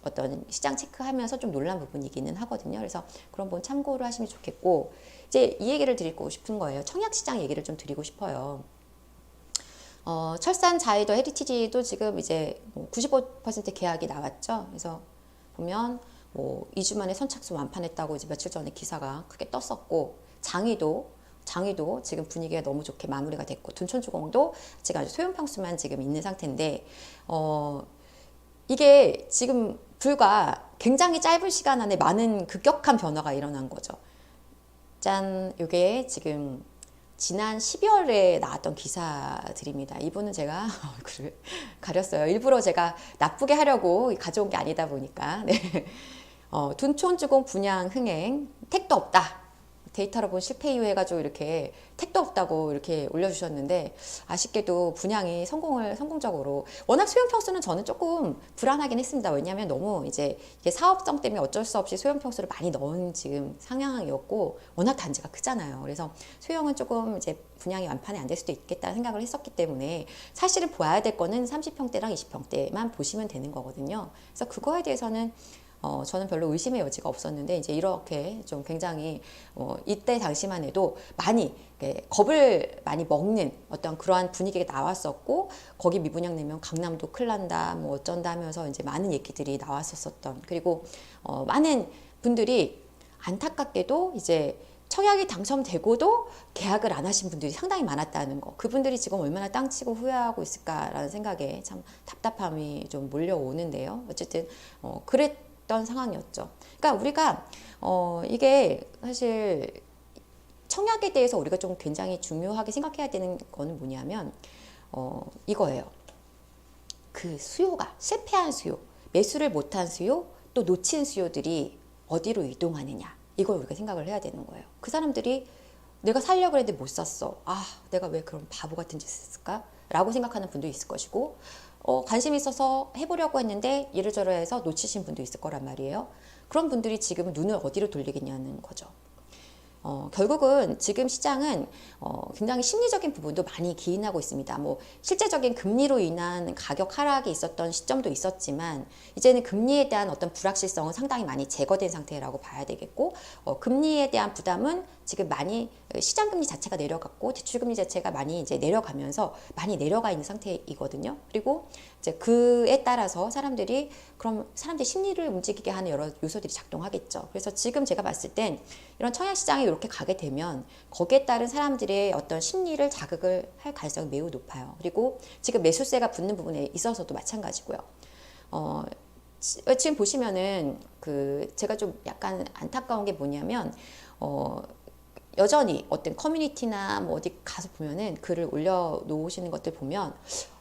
어떤 시장 체크하면서 좀 놀란 부분이기는 하거든요. 그래서 그런 부분 참고를 하시면 좋겠고, 이제 이 얘기를 드리고 싶은 거예요. 청약시장 얘기를 좀 드리고 싶어요. 철산, 자이더, 헤리티지도 지금 이제 95% 계약이 나왔죠. 그래서 보면 뭐 2주 만에 선착순 완판했다고 이제 며칠 전에 기사가 크게 떴었고, 장이도 지금 분위기가 너무 좋게 마무리가 됐고, 둔촌주공도 지금 아주 소형 평수만 지금 있는 상태인데, 이게 지금 불과 굉장히 짧은 시간 안에 많은 급격한 변화가 일어난 거죠. 짠, 요게 지금 지난 12월에 나왔던 기사들입니다. 이분은 제가 얼굴을 가렸어요. 일부러 제가 나쁘게 하려고 가져온 게 아니다 보니까. 네. 둔촌주공 분양 흥행, 택도 없다. 데이터로 본 실패 이후 해가지고 이렇게 택도 없다고 이렇게 올려주셨는데, 아쉽게도 분양이 성공적으로, 워낙 소형 평수는 저는 조금 불안하긴 했습니다. 왜냐하면 너무 이제 이게 사업성 때문에 어쩔 수 없이 소형 평수를 많이 넣은 지금 상황이었고, 워낙 단지가 크잖아요. 그래서 소형은 조금 이제 분양이 완판이 안 될 수도 있겠다는 생각을 했었기 때문에, 사실은 봐야 될 거는 30평대랑 20평대만 보시면 되는 거거든요. 그래서 그거에 대해서는 저는 별로 의심의 여지가 없었는데, 이제 이렇게 좀 굉장히 이때 당시만 해도 많이 겁을 많이 먹는 어떤 그러한 분위기가 나왔었고, 거기 미분양 내면 강남도 큰일 난다 뭐 어쩐다 하면서 이제 많은 얘기들이 나왔었던, 그리고 많은 분들이 안타깝게도 이제 청약이 당첨되고도 계약을 안 하신 분들이 상당히 많았다는 거, 그분들이 지금 얼마나 땅치고 후회하고 있을까라는 생각에 참 답답함이 좀 몰려오는데요. 어쨌든 있던 상황이었죠. 그러니까 우리가 이게 사실 청약에 대해서 우리가 좀 굉장히 중요하게 생각해야 되는 거는 뭐냐면 이거예요. 그 수요가 실패한 수요, 매수를 못한 수요, 또 놓친 수요들이 어디로 이동하느냐, 이걸 우리가 생각을 해야 되는 거예요. 그 사람들이 내가 살려고 했는데 못 샀어. 아, 내가 왜 그런 바보 같은 짓을 했을까? 라고 생각하는 분도 있을 것이고, 관심 있어서 해보려고 했는데 이러저러 해서 놓치신 분도 있을 거란 말이에요. 그런 분들이 지금 눈을 어디로 돌리겠냐는 거죠. 결국은 지금 시장은 굉장히 심리적인 부분도 많이 기인하고 있습니다. 뭐 실제적인 금리로 인한 가격 하락이 있었던 시점도 있었지만 이제는 금리에 대한 어떤 불확실성은 상당히 많이 제거된 상태라고 봐야 되겠고, 금리에 대한 부담은 지금 많이 시장 금리 자체가 내려갔고 대출 금리 자체가 많이 이제 내려가면서 많이 내려가 있는 상태이거든요. 그리고 이제 그에 따라서 그럼 사람들이 심리를 움직이게 하는 여러 요소들이 작동하겠죠. 그래서 지금 제가 봤을 땐 이런 청약 시장이 이렇게 가게 되면 거기에 따른 사람들의 어떤 심리를 자극을 할 가능성이 매우 높아요. 그리고 지금 매수세가 붙는 부분에 있어서도 마찬가지고요. 지금 보시면은 제가 좀 약간 안타까운 게 뭐냐면 여전히 어떤 커뮤니티나 뭐 어디 가서 보면은 글을 올려놓으시는 것들 보면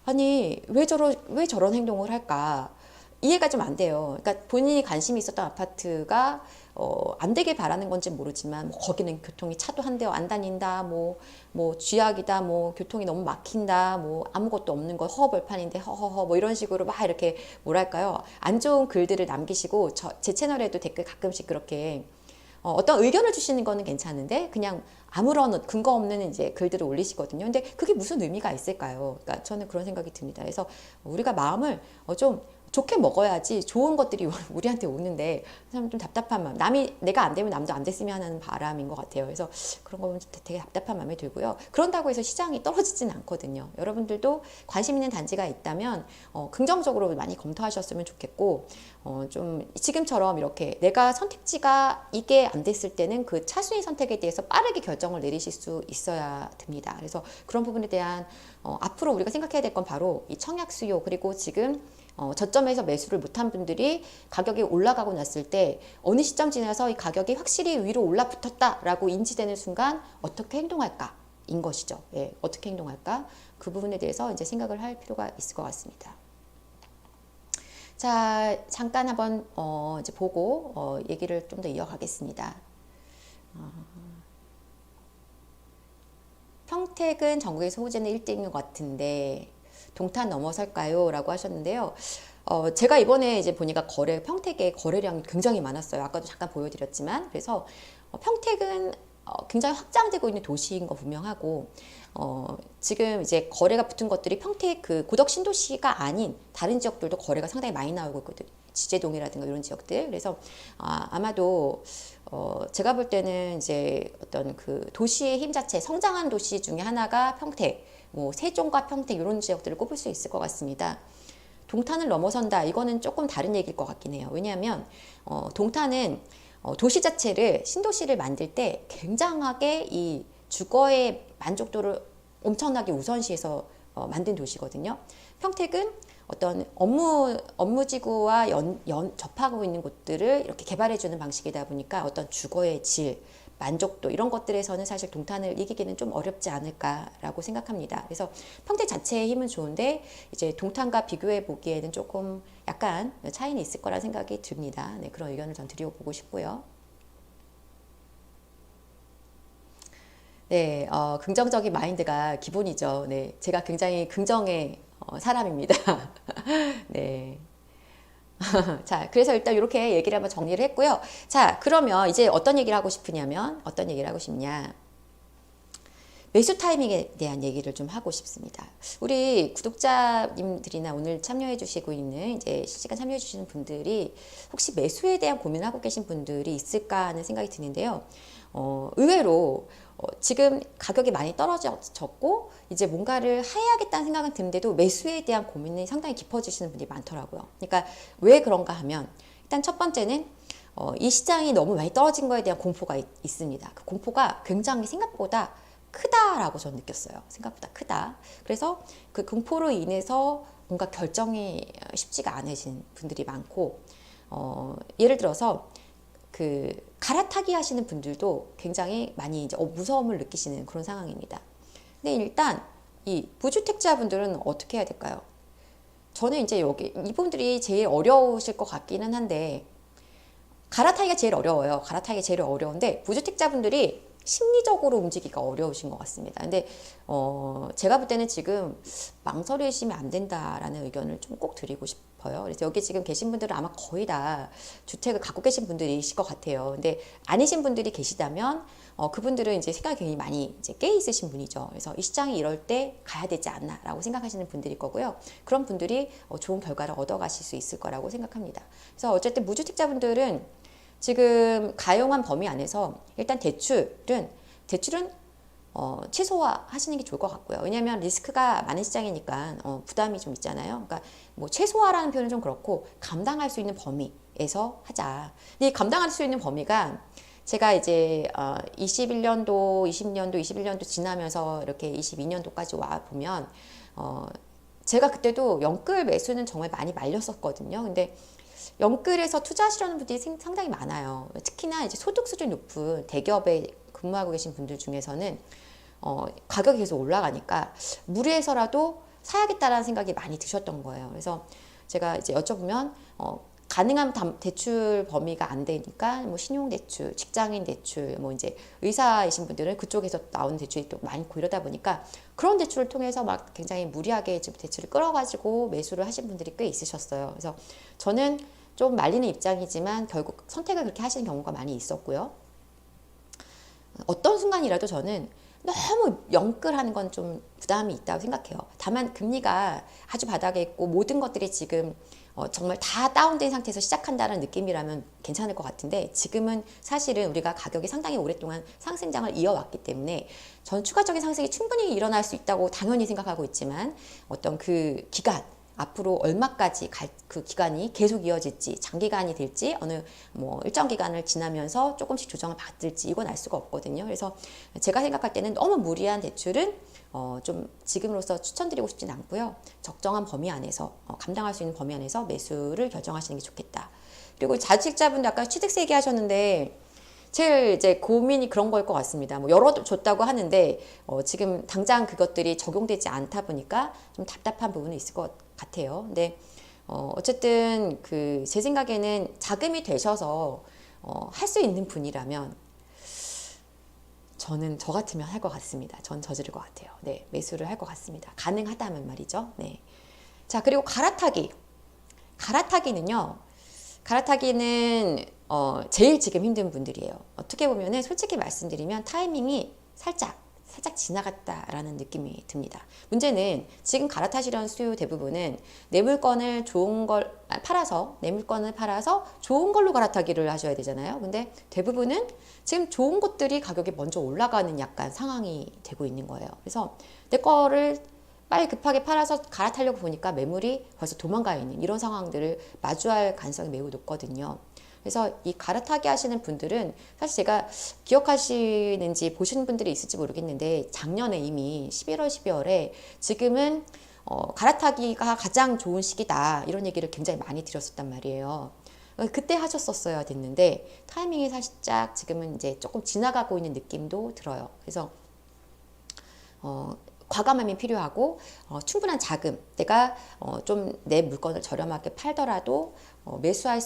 아니 왜 저런 행동을 할까 이해가 좀 안 돼요. 그러니까 본인이 관심이 있었던 아파트가 안 되길 바라는 건지 모르지만 뭐 거기는 교통이 차도 한 대 안 다닌다, 뭐 쥐약이다, 뭐 교통이 너무 막힌다, 뭐 아무것도 없는 거 허벌판인데 허허허 뭐 이런 식으로 막 이렇게 뭐랄까요, 안 좋은 글들을 남기시고 제 채널에도 댓글 가끔씩 그렇게 어떤 의견을 주시는 거는 괜찮은데 그냥 아무런 근거 없는 이제 글들을 올리시거든요. 근데 그게 무슨 의미가 있을까요? 그러니까 저는 그런 생각이 듭니다. 그래서 우리가 마음을 좀 좋게 먹어야지 좋은 것들이 우리한테 오는데 참 좀 답답한 마음. 내가 안 되면 남도 안 됐으면 하는 바람인 것 같아요. 그래서 그런 거 보면 되게 답답한 마음이 들고요. 그런다고 해서 시장이 떨어지진 않거든요. 여러분들도 관심 있는 단지가 있다면 긍정적으로 많이 검토하셨으면 좋겠고, 좀 지금처럼 이렇게 내가 선택지가 이게 안 됐을 때는 그 차순위 선택에 대해서 빠르게 결정을 내리실 수 있어야 됩니다. 그래서 그런 부분에 대한 앞으로 우리가 생각해야 될 건 바로 이 청약 수요, 그리고 지금 저점에서 매수를 못한 분들이 가격이 올라가고 났을 때 어느 시점 지나서 이 가격이 확실히 위로 올라붙었다라고 인지되는 순간 어떻게 행동할까 인 것이죠. 예, 어떻게 행동할까, 그 부분에 대해서 이제 생각을 할 필요가 있을 것 같습니다. 자, 잠깐 한번 이제 보고 얘기를 좀 더 이어가겠습니다. 평택은 전국에서 호재는 1등인 것 같은데 동탄 넘어설까요? 라고 하셨는데요. 제가 이번에 이제 보니까 평택에 거래량이 굉장히 많았어요. 아까도 잠깐 보여드렸지만. 그래서 평택은 굉장히 확장되고 있는 도시인 거 분명하고, 지금 이제 거래가 붙은 것들이 평택 그 고덕 신도시가 아닌 다른 지역들도 거래가 상당히 많이 나오고 있거든요. 지제동이라든가 이런 지역들. 그래서 아마도 제가 볼 때는 이제 어떤 그 도시의 힘 자체, 성장한 도시 중에 하나가 평택, 뭐 세종과 평택 이런 지역들을 꼽을 수 있을 것 같습니다. 동탄을 넘어선다, 이거는 조금 다른 얘기일 것 같긴 해요. 왜냐하면 동탄은 도시 자체를 신도시를 만들 때 굉장하게 이 주거의 만족도를 엄청나게 우선시해서 만든 도시거든요. 평택은 어떤 업무지구와 접하고 있는 곳들을 이렇게 개발해주는 방식이다 보니까 어떤 주거의 질, 만족도 이런 것들에서는 사실 동탄을 이기기는 좀 어렵지 않을까라고 생각합니다. 그래서 평택 자체의 힘은 좋은데 이제 동탄과 비교해 보기에는 조금 약간 차이는 있을 거라 생각이 듭니다. 네, 그런 의견을 전 드려보고 싶고요. 네, 긍정적인 마인드가 기본이죠. 네, 제가 굉장히 긍정의 사람입니다. 네. 자, 그래서 일단 이렇게 얘기를 한번 정리를 했고요. 자, 그러면 이제 어떤 얘기를 하고 싶으냐면, 어떤 얘기를 하고 싶냐. 매수 타이밍에 대한 얘기를 좀 하고 싶습니다. 우리 구독자님들이나 오늘 참여해 주시고 있는, 이제 실시간 참여해 주시는 분들이 혹시 매수에 대한 고민을 하고 계신 분들이 있을까 하는 생각이 드는데요. 의외로 지금 가격이 많이 떨어졌고 이제 뭔가를 해야겠다는 생각은 드는데도 매수에 대한 고민이 상당히 깊어지시는 분들이 많더라고요. 그러니까 왜 그런가 하면, 일단 첫 번째는 이 시장이 너무 많이 떨어진 거에 대한 공포가 있습니다. 그 공포가 굉장히 생각보다 크다라고 저는 느꼈어요. 생각보다 크다. 그래서 그 공포로 인해서 뭔가 결정이 쉽지가 않으신 분들이 많고, 예를 들어서 그 갈아타기 하시는 분들도 굉장히 많이 이제 무서움을 느끼시는 그런 상황입니다. 근데 일단 이 무주택자분들은 어떻게 해야 될까요? 저는 이제 여기 이분들이 제일 어려우실 것 같기는 한데, 갈아타기가 제일 어려워요. 갈아타기가 제일 어려운데 무주택자분들이 심리적으로 움직이기가 어려우신 것 같습니다. 근데 제가 볼 때는 지금 망설이시면 안 된다라는 의견을 좀 꼭 드리고 싶어요. 그래서 여기 지금 계신 분들은 아마 거의 다 주택을 갖고 계신 분들이실 것 같아요. 근데 아니신 분들이 계시다면 그분들은 이제 생각이 굉장히 많이 이제 깨 있으신 분이죠. 그래서 이 시장이 이럴 때 가야 되지 않나라고 생각하시는 분들일 거고요. 그런 분들이 좋은 결과를 얻어가실 수 있을 거라고 생각합니다. 그래서 어쨌든 무주택자분들은 지금 가용한 범위 안에서 일단 대출은 최소화하시는 게 좋을 것 같고요. 왜냐하면 리스크가 많은 시장이니까 부담이 좀 있잖아요. 그러니까 뭐 최소화라는 표현은 좀 그렇고 감당할 수 있는 범위에서 하자. 근데 이 감당할 수 있는 범위가 제가 이제 21년도, 20년도, 21년도 지나면서 이렇게 22년도까지 와 보면 제가 그때도 영끌 매수는 정말 많이 말렸었거든요. 근데 영끌에서 투자하시려는 분들이 상당히 많아요. 특히나 이제 소득 수준이 높은 대기업에 근무하고 계신 분들 중에서는 가격이 계속 올라가니까 무리해서라도 사야겠다라는 생각이 많이 드셨던 거예요. 그래서 제가 이제 여쭤보면 가능한 대출 범위가 안 되니까 뭐 신용대출, 직장인 대출, 뭐 이제 의사이신 분들은 그쪽에서 나오는 대출이 또 많고 이러다 보니까 그런 대출을 통해서 막 굉장히 무리하게 지금 대출을 끌어가지고 매수를 하신 분들이 꽤 있으셨어요. 그래서 저는 좀 말리는 입장이지만 결국 선택을 그렇게 하시는 경우가 많이 있었고요. 어떤 순간이라도 저는 너무 영끌하는 건 좀 부담이 있다고 생각해요. 다만 금리가 아주 바닥에 있고 모든 것들이 지금 정말 다 다운된 상태에서 시작한다는 느낌이라면 괜찮을 것 같은데, 지금은 사실은 우리가 가격이 상당히 오랫동안 상승장을 이어왔기 때문에 전 추가적인 상승이 충분히 일어날 수 있다고 당연히 생각하고 있지만, 어떤 그 기간, 앞으로 얼마까지 그 기간이 계속 이어질지, 장기간이 될지, 어느 뭐 일정 기간을 지나면서 조금씩 조정을 받을지, 이건 알 수가 없거든요. 그래서 제가 생각할 때는 너무 무리한 대출은 좀 지금으로서 추천드리고 싶진 않고요. 적정한 범위 안에서 감당할 수 있는 범위 안에서 매수를 결정하시는 게 좋겠다. 그리고 자직자분들 아까 취득세 얘기하셨는데, 제일 이제 고민이 그런 거일 것 같습니다. 뭐 열어줬다고 하는데 지금 당장 그것들이 적용되지 않다 보니까 좀 답답한 부분이 있을 것 같아요. 근데 어쨌든 그 제 생각에는 자금이 되셔서 할 수 있는 분이라면 저는 저 같으면 할 것 같습니다. 전 저지를 것 같아요. 네, 매수를 할 것 같습니다. 가능하다면 말이죠. 네. 자, 그리고 갈아타기는 제일 지금 힘든 분들이에요. 어떻게 보면은 솔직히 말씀드리면 타이밍이 살짝 지나갔다라는 느낌이 듭니다. 문제는 지금 갈아타시려는 수요 대부분은 내 물건을 팔아서 좋은 걸로 갈아타기를 하셔야 되잖아요. 근데 대부분은 지금 좋은 것들이 가격이 먼저 올라가는 약간 상황이 되고 있는 거예요. 그래서 내 거를 빨리 급하게 팔아서 갈아타려고 보니까 매물이 벌써 도망가 있는 이런 상황들을 마주할 가능성이 매우 높거든요. 그래서 이 갈아타기 하시는 분들은 사실 제가 기억하시는지 보시는 분들이 있을지 모르겠는데, 작년에 이미 11월, 12월에 지금은 갈아타기가 가장 좋은 시기다, 이런 얘기를 굉장히 많이 드렸었단 말이에요. 그때 하셨었어야 됐는데 타이밍이 살짝 지금은 이제 조금 지나가고 있는 느낌도 들어요. 그래서 과감함이 필요하고 충분한 자금, 내가 좀 내 물건을 저렴하게 팔더라도 매수할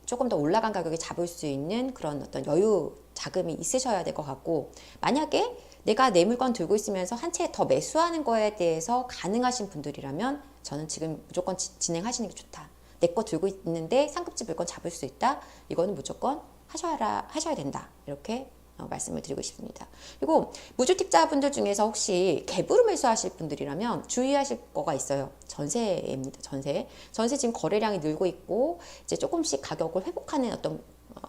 조금 더 올라간 가격에 잡을 수 있는 그런 어떤 여유 자금이 있으셔야 될 것 같고, 만약에 내가 내 물건 들고 있으면서 한 채 더 매수하는 거에 대해서 가능하신 분들이라면 저는 지금 무조건 진행하시는 게 좋다. 내 거 들고 있는데 상급지 물건 잡을 수 있다. 이거는 무조건 하셔야 된다. 이렇게 말씀을 드리고 싶습니다. 그리고 무주택자분들 중에서 혹시 갭으로 매수하실 분들이라면 주의하실 거가 있어요. 전세입니다. 전세 지금 거래량이 늘고 있고 이제 조금씩 가격을 회복하는 어떤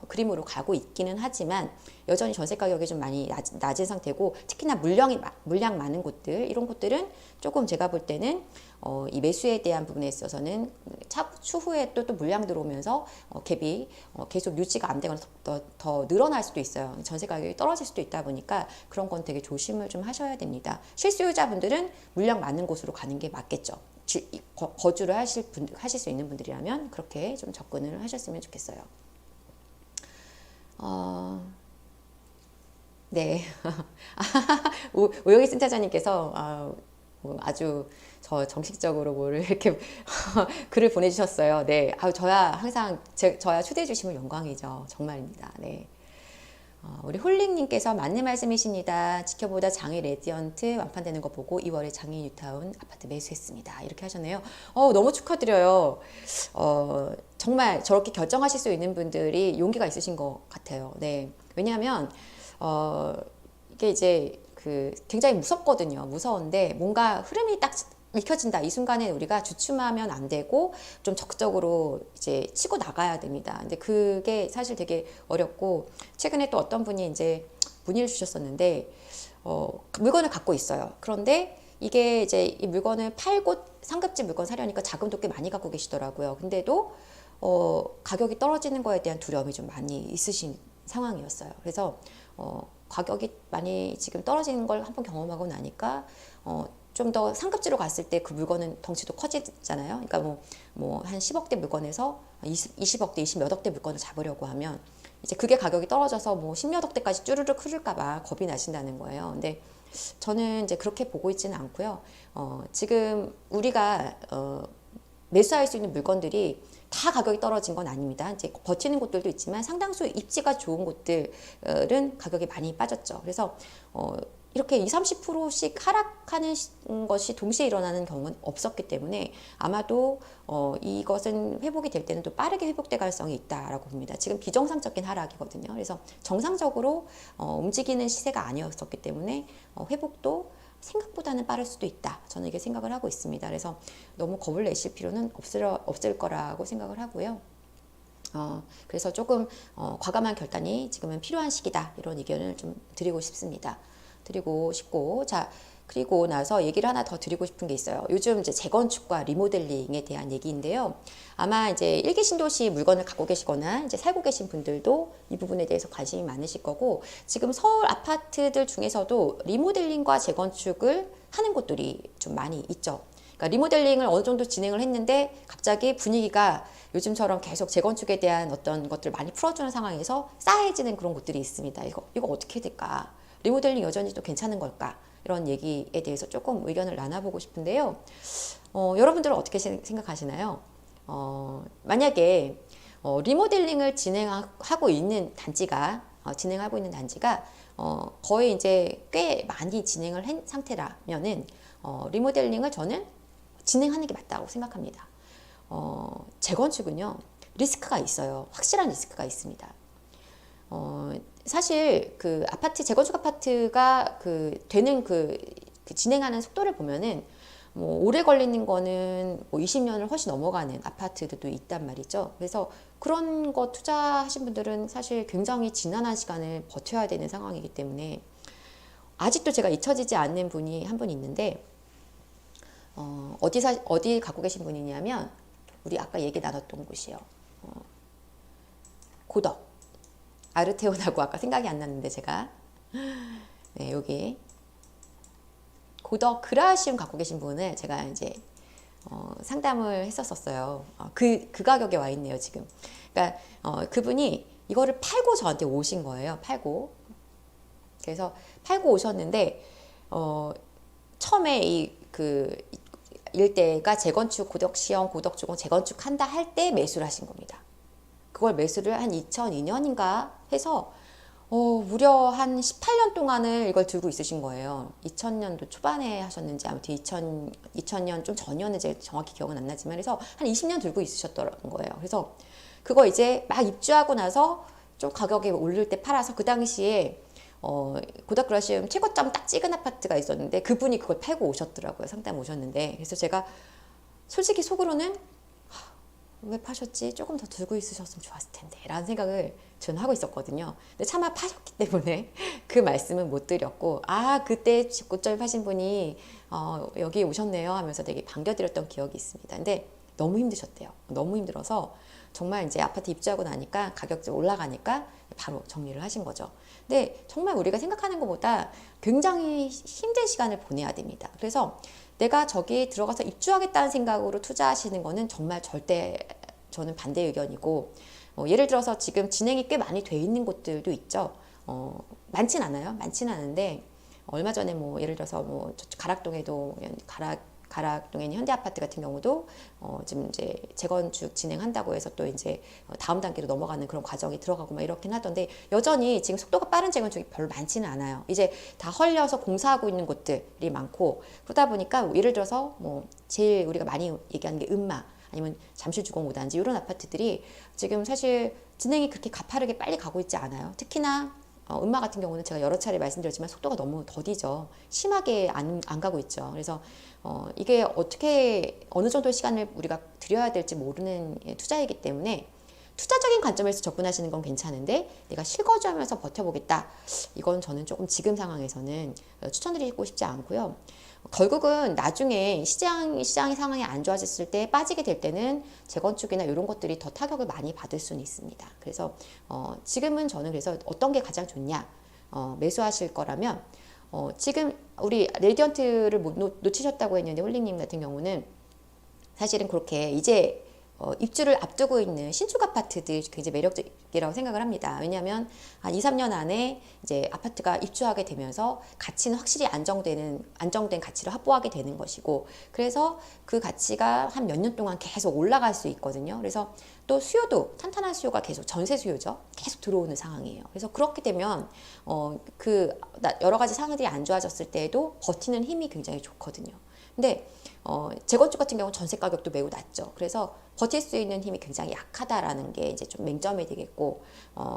그림으로 가고 있기는 하지만 여전히 전세 가격이 좀 많이 낮은 상태고, 특히나 물량 많은 곳들, 이런 곳들은 조금 제가 볼 때는 이 매수에 대한 부분에 있어서는 추후에 또 물량 들어오면서 갭이 계속 유지가 안 되거나 더 늘어날 수도 있어요. 전세 가격이 떨어질 수도 있다 보니까 그런 건 되게 조심을 좀 하셔야 됩니다. 실수요자분들은 물량 많은 곳으로 가는 게 맞겠죠. 거주를 하실 수 있는 분들이라면 그렇게 좀 접근을 하셨으면 좋겠어요. 네. 오영희 센터장님께서 아주 저 정식적으로 뭐를 이렇게 글을 보내주셨어요. 네. 저야 항상 저야 초대해 주시면 영광이죠. 정말입니다. 네. 우리 홀링님께서 맞는 말씀이십니다. 지켜보다 장애 레디언트 완판되는 거 보고 2월에 장애 뉴타운 아파트 매수했습니다. 이렇게 하셨네요. 너무 축하드려요. 정말 저렇게 결정하실 수 있는 분들이 용기가 있으신 것 같아요. 네. 왜냐하면 이게 이제 굉장히 무섭거든요. 무서운데 뭔가 흐름이 딱 읽혀진다. 이 순간에 우리가 주춤하면 안 되고 좀 적극적으로 이제 치고 나가야 됩니다. 근데 그게 사실 되게 어렵고 최근에 또 어떤 분이 이제 문의를 주셨었는데 물건을 갖고 있어요. 그런데 이게 이제 이 물건을 팔고 상급지 물건 사려니까 자금도 꽤 많이 갖고 계시더라고요. 근데도 가격이 떨어지는 거에 대한 두려움이 좀 많이 있으신 상황이었어요. 그래서 가격이 많이 지금 떨어지는 걸 한번 경험하고 나니까 좀 더 상급지로 갔을 때 그 물건은 덩치도 커지잖아요. 그러니까 뭐 한 10억대 물건에서 20억대, 20몇억 대 물건을 잡으려고 하면 이제 그게 가격이 떨어져서 뭐 10몇억 대까지 쭈르륵 흐를까봐 겁이 나신다는 거예요. 근데 저는 이제 그렇게 보고 있지는 않고요. 지금 우리가 매수할 수 있는 물건들이 다 가격이 떨어진 건 아닙니다. 이제 버티는 곳들도 있지만 상당수 입지가 좋은 곳들은 가격이 많이 빠졌죠. 그래서 이렇게 20, 30%씩 하락하는 것이 동시에 일어나는 경우는 없었기 때문에 아마도 이것은 회복이 될 때는 또 빠르게 회복될 가능성이 있다라고 봅니다. 지금 비정상적인 하락이거든요. 그래서 정상적으로 움직이는 시세가 아니었었기 때문에 회복도 생각보다는 빠를 수도 있다. 저는 이게 생각을 하고 있습니다. 그래서 너무 겁을 내실 필요는 없을 거라고 생각을 하고요. 그래서 조금 과감한 결단이 지금은 필요한 시기다. 이런 의견을 좀 드리고 싶습니다. 드리고 싶고, 자, 그리고 나서 얘기를 하나 더 드리고 싶은 게 있어요. 요즘 이제 재건축과 리모델링에 대한 얘기인데요. 아마 이제 일기 신도시 물건을 갖고 계시거나 이제 살고 계신 분들도 이 부분에 대해서 관심이 많으실 거고, 지금 서울 아파트들 중에서도 리모델링과 재건축을 하는 곳들이 좀 많이 있죠. 그러니까 리모델링을 어느 정도 진행을 했는데 갑자기 분위기가 요즘처럼 계속 재건축에 대한 어떤 것들을 많이 풀어주는 상황에서 싸해지는 그런 곳들이 있습니다. 이거 어떻게 될까? 리모델링 여전히 또 괜찮은 걸까? 이런 얘기에 대해서 조금 의견을 나눠보고 싶은데요. 여러분들은 어떻게 생각하시나요? 만약에 리모델링을 진행하고 있는 단지가 거의 이제 꽤 많이 진행을 한 상태라면은 리모델링을 저는 진행하는 게 맞다고 생각합니다. 재건축은요, 리스크가 있어요. 확실한 리스크가 있습니다. 사실 그 아파트, 재건축 아파트가 되는 진행하는 속도를 보면은 뭐 오래 걸리는 거는 뭐 20년을 훨씬 넘어가는 아파트들도 있단 말이죠. 그래서 그런 거 투자하신 분들은 사실 굉장히 지난한 시간을 버텨야 되는 상황이기 때문에 아직도 제가 잊혀지지 않는 분이 한 분 있는데 어디 갖고 계신 분이냐면 우리 아까 얘기 나눴던 곳이요. 고덕. 아르테온하고 아까 생각이 안 났는데 제가 네, 여기 고덕 그라시움 갖고 계신 분을 제가 이제 상담을 했었어요. 그 가격에 와 있네요 지금. 그러니까 그분이 이거를 팔고 저한테 오신 거예요. 그래서 팔고 오셨는데 처음에 그 일대가 재건축 고덕시형 고덕주공 재건축한다 할 때 매수를 하신 겁니다. 그걸 매수를 한 2002년인가 해서 무려 한 18년 동안을 이걸 들고 있으신 거예요. 2000년도 초반에 하셨는지 아무튼 2000년 좀 전이었는지 제가 정확히 기억은 안 나지만 그래서 한 20년 들고 있으셨던 거예요. 그래서 그거 이제 막 입주하고 나서 좀 가격이 오를 때 팔아서 그 당시에 고덕그라시움 최고점 딱 찍은 아파트가 있었는데 그분이 그걸 팔고 오셨더라고요. 상담 오셨는데 그래서 제가 솔직히 속으로는 왜 파셨지? 조금 더 들고 있으셨으면 좋았을 텐데 라는 생각을 저는 하고 있었거든요. 근데 차마 파셨기 때문에 그 말씀은 못 드렸고 그때 고점에 파신 분이 여기 오셨네요 하면서 되게 반겨드렸던 기억이 있습니다. 근데 너무 힘드셨대요. 너무 힘들어서 정말 이제 아파트 입주하고 나니까 가격이 올라가니까 바로 정리를 하신 거죠. 근데 정말 우리가 생각하는 것보다 굉장히 힘든 시간을 보내야 됩니다. 그래서 내가 저기 들어가서 입주하겠다는 생각으로 투자하시는 거는 정말 절대 저는 반대 의견이고, 예를 들어서 지금 진행이 꽤 많이 돼 있는 곳들도 있죠. 많진 않아요. 많지는 않은데, 얼마 전에 뭐 예를 들어서 뭐 가락동에도 가락동에 있는 현대아파트 같은 경우도 지금 이제 재건축 진행한다고 해서 또 이제 다음 단계로 넘어가는 그런 과정이 들어가고 막 이렇긴 하던데, 여전히 지금 속도가 빠른 재건축이 별로 많지는 않아요. 이제 다 헐려서 공사하고 있는 곳들이 많고, 그러다 보니까 예를 들어서 뭐 제일 우리가 많이 얘기하는 게 음마 아니면 잠실주공 5단지 이런 아파트들이 지금 사실 진행이 그렇게 가파르게 빨리 가고 있지 않아요. 특히나 음마 같은 경우는 제가 여러 차례 말씀드렸지만 속도가 너무 더디죠. 심하게 안 가고 있죠. 그래서 이게 어떻게 어느 정도 시간을 우리가 들여야 될지 모르는 투자이기 때문에, 투자적인 관점에서 접근하시는 건 괜찮은데 내가 실거주하면서 버텨보겠다, 이건 저는 조금 지금 상황에서는 추천드리고 싶지 않고요. 결국은 나중에 시장의 상황이 안 좋아졌을 때, 빠지게 될 때는 재건축이나 이런 것들이 더 타격을 많이 받을 수는 있습니다. 그래서 지금은 저는 그래서 어떤 게 가장 좋냐, 매수하실 거라면 지금 우리 레디언트를 놓치셨다고 했는데, 홀링님 같은 경우는 사실은 그렇게 이제 입주를 앞두고 있는 신축 아파트들이 굉장히 매력적이라고 생각을 합니다. 왜냐하면 한 2, 3년 안에 이제 아파트가 입주하게 되면서 가치는 확실히 안정된 가치를 확보하게 되는 것이고, 그래서 그 가치가 한 몇 년 동안 계속 올라갈 수 있거든요. 그래서 또 수요도, 탄탄한 수요가 계속, 전세 수요죠, 계속 들어오는 상황이에요. 그래서 그렇게 되면 여러 가지 상황들이 안 좋아졌을 때에도 버티는 힘이 굉장히 좋거든요. 근데 재건축 같은 경우는 전세 가격도 매우 낮죠. 그래서 버틸 수 있는 힘이 굉장히 약하다라는 게 이제 좀 맹점이 되겠고,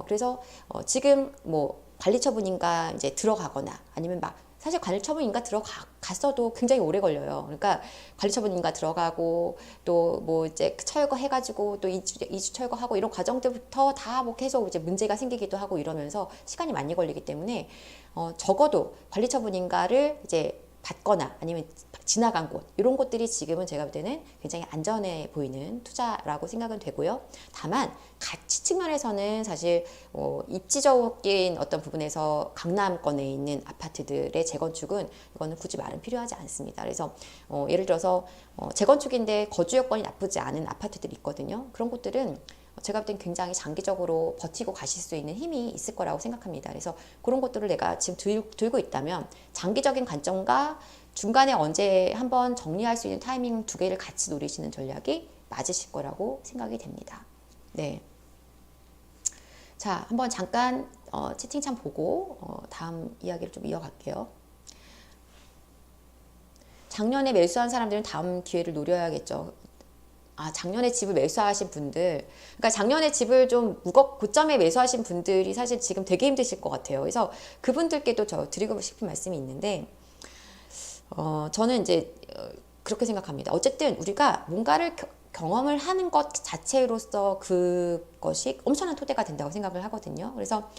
그래서 지금 뭐 관리처분인가 이제 들어가거나, 아니면 막 사실 관리처분인가 들어갔어도 굉장히 오래 걸려요. 그러니까 관리처분인가 들어가고 또 뭐 이제 철거해가지고 또 이주 철거하고 이런 과정들부터 다 뭐 계속 이제 문제가 생기기도 하고 이러면서 시간이 많이 걸리기 때문에 적어도 관리처분인가를 이제 받거나 아니면 지나간 곳, 이런 곳들이 지금은 제가 볼 때는 굉장히 안전해 보이는 투자라고 생각은 되고요. 다만 가치 측면에서는 사실 입지적인 어떤 부분에서 강남권에 있는 아파트들의 재건축은 이거는 굳이 말은 필요하지 않습니다. 그래서 예를 들어서 재건축인데 거주 여건이 나쁘지 않은 아파트들이 있거든요. 그런 곳들은 제가 볼 땐 굉장히 장기적으로 버티고 가실 수 있는 힘이 있을 거라고 생각합니다. 그래서 그런 것들을 내가 지금 들고 있다면 장기적인 관점과 중간에 언제 한번 정리할 수 있는 타이밍 두 개를 같이 노리시는 전략이 맞으실 거라고 생각이 됩니다. 네. 자, 한번 잠깐 채팅창 보고 다음 이야기를 좀 이어갈게요. 작년에 매수한 사람들은 다음 기회를 노려야겠죠. 작년에 집을 매수하신 분들, 그러니까 작년에 집을 좀 고점에 매수하신 분들이 사실 지금 되게 힘드실 것 같아요. 그래서 그분들께도 저 드리고 싶은 말씀이 있는데, 저는 이제 그렇게 생각합니다. 어쨌든 우리가 뭔가를 경험을 하는 것 자체로서 그것이 엄청난 토대가 된다고 생각을 하거든요. 그래서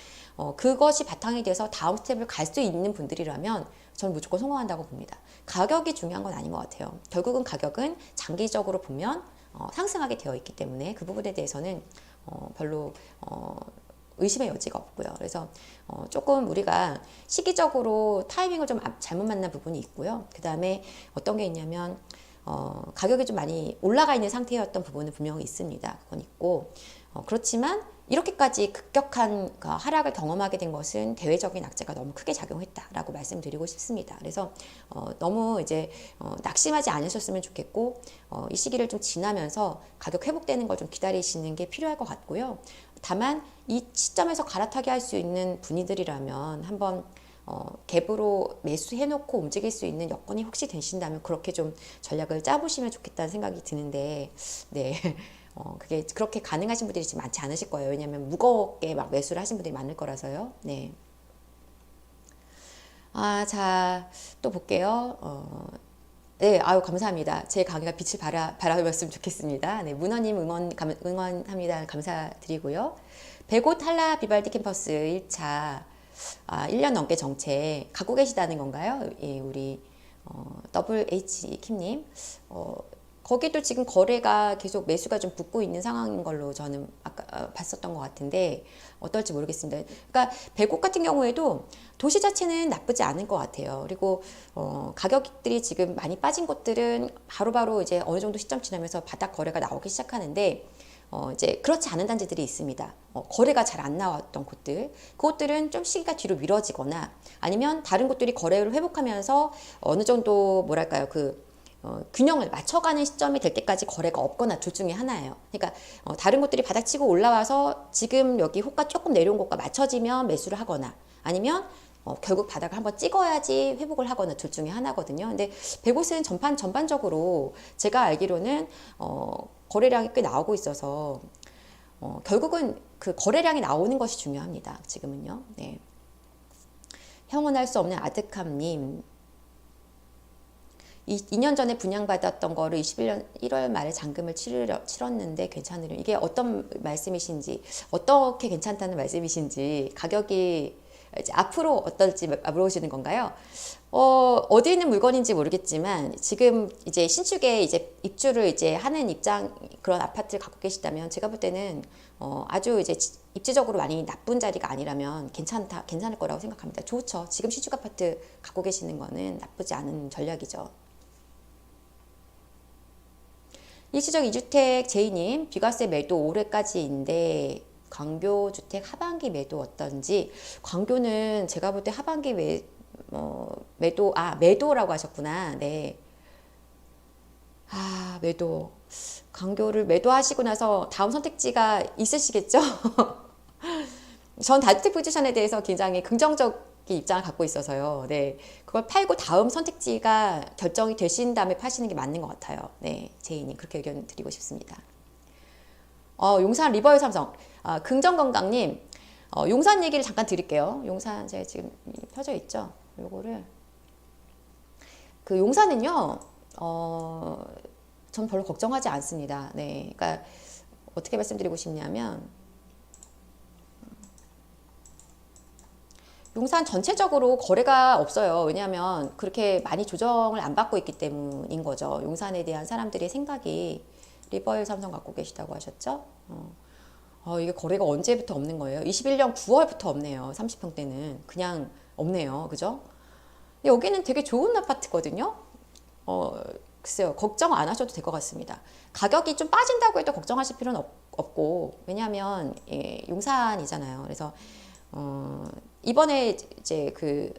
그것이 바탕이 돼서 다음 스텝을 갈 수 있는 분들이라면 저는 무조건 성공한다고 봅니다. 가격이 중요한 건 아닌 것 같아요. 결국은 가격은 장기적으로 보면 상승하게 되어 있기 때문에 그 부분에 대해서는 별로 의심의 여지가 없고요. 그래서 조금 우리가 시기적으로 타이밍을 좀 잘못 만난 부분이 있고요. 그 다음에 어떤 게 있냐면 가격이 좀 많이 올라가 있는 상태였던 부분은 분명히 있습니다. 그건 있고, 그렇지만 이렇게까지 급격한 하락을 경험하게 된 것은 대외적인 악재가 너무 크게 작용했다라고 말씀드리고 싶습니다. 그래서 너무 이제 낙심하지 않으셨으면 좋겠고, 이 시기를 좀 지나면서 가격 회복되는 걸 좀 기다리시는 게 필요할 것 같고요. 다만 이 시점에서 갈아타게 할 수 있는 분이들이라면 한번 갭으로 매수해놓고 움직일 수 있는 여건이 혹시 되신다면 그렇게 좀 전략을 짜보시면 좋겠다는 생각이 드는데, 네. 그게 그렇게 가능하신 분들이 지금 많지 않으실 거예요. 왜냐하면 무겁게 막 매수를 하신 분들이 많을 거라서요. 네. 자, 또 볼게요. 네, 감사합니다. 제 강의가 빛을 발하였으면 좋겠습니다. 네, 문어님 응원합니다. 감사드리고요. 베고 탈라 비발디 캠퍼스 1차 1년 넘게 정체 갖고 계시다는 건가요? 예, 우리 WH 킴님. 거기도 지금 거래가 계속 매수가 좀 붙고 있는 상황인 걸로 저는 아까 봤었던 것 같은데 어떨지 모르겠습니다. 그러니까 배곡 같은 경우에도 도시 자체는 나쁘지 않은 것 같아요. 그리고 가격들이 지금 많이 빠진 곳들은 바로바로 이제 어느 정도 시점 지나면서 바닥 거래가 나오기 시작하는데 이제 그렇지 않은 단지들이 있습니다. 거래가 잘 안 나왔던 곳들, 그곳들은 좀 시기가 뒤로 미뤄지거나 아니면 다른 곳들이 거래를 회복하면서 어느 정도 뭐랄까요 균형을 맞춰가는 시점이 될 때까지 거래가 없거나 둘 중에 하나예요. 그러니까 다른 곳들이 바닥치고 올라와서 지금 여기 호가 조금 내려온 곳과 맞춰지면 매수를 하거나 아니면 결국 바닥을 한번 찍어야지 회복을 하거나 둘 중에 하나거든요. 근데 배곳은 전반적으로 제가 알기로는 거래량이 꽤 나오고 있어서 결국은 그 거래량이 나오는 것이 중요합니다. 지금은요. 네. 형언 할 수 없는 아득함님. 2년 전에 분양받았던 거를 21년 1월 말에 잔금을 치렀는데 괜찮으려. 이게 어떤 말씀이신지, 어떻게 괜찮다는 말씀이신지, 가격이 이제 앞으로 어떨지 물어보시는 건가요? 어디 있는 물건인지 모르겠지만 지금 이제 신축에 이제 입주를 이제 하는 그런 아파트를 갖고 계시다면 제가 볼 때는 아주 이제 입지적으로 많이 나쁜 자리가 아니라면 괜찮을 거라고 생각합니다. 좋죠. 지금 신축 아파트 갖고 계시는 거는 나쁘지 않은 전략이죠. 일시적 2주택 제이님, 비과세 매도 올해까지인데 광교주택 하반기 매도 어떤지. 광교는 제가 볼 때 하반기 매도라고 하셨구나. 네. 매도. 광교를 매도하시고 나서 다음 선택지가 있으시겠죠? 전 다주택 포지션에 대해서 굉장히 긍정적 입장을 갖고 있어서요. 네. 그걸 팔고 다음 선택지가 결정이 되신 다음에 파시는 게 맞는 것 같아요. 네. 제이님, 그렇게 의견 드리고 싶습니다. 용산 리버일 삼성. 긍정건강님, 용산 얘기를 잠깐 드릴게요. 용산 제가 지금 펴져 있죠. 요거를. 그 용산은요, 전 별로 걱정하지 않습니다. 네. 그러니까 어떻게 말씀드리고 싶냐면, 용산 전체적으로 거래가 없어요. 왜냐하면 그렇게 많이 조정을 안 받고 있기 때문인 거죠. 용산에 대한 사람들의 생각이. 리버일 삼성 갖고 계시다고 하셨죠? 이게 거래가 언제부터 없는 거예요? 21년 9월부터 없네요. 30평대는 그냥 없네요. 그죠? 여기는 되게 좋은 아파트거든요. 글쎄요. 걱정 안 하셔도 될 것 같습니다. 가격이 좀 빠진다고 해도 걱정하실 필요는 없고, 왜냐하면 용산이잖아요. 그래서 이번에 이제 그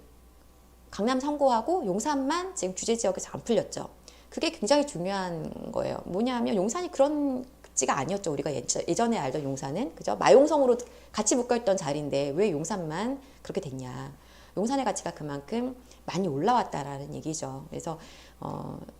강남 3구하고 용산만 지금 규제 지역에서 안 풀렸죠. 그게 굉장히 중요한 거예요. 뭐냐면 용산이 그런 지가 아니었죠. 우리가 예전에 알던 용산은, 그죠? 마용성으로 같이 묶여있던 자리인데 왜 용산만 그렇게 됐냐. 용산의 가치가 그만큼 많이 올라왔다라는 얘기죠. 그래서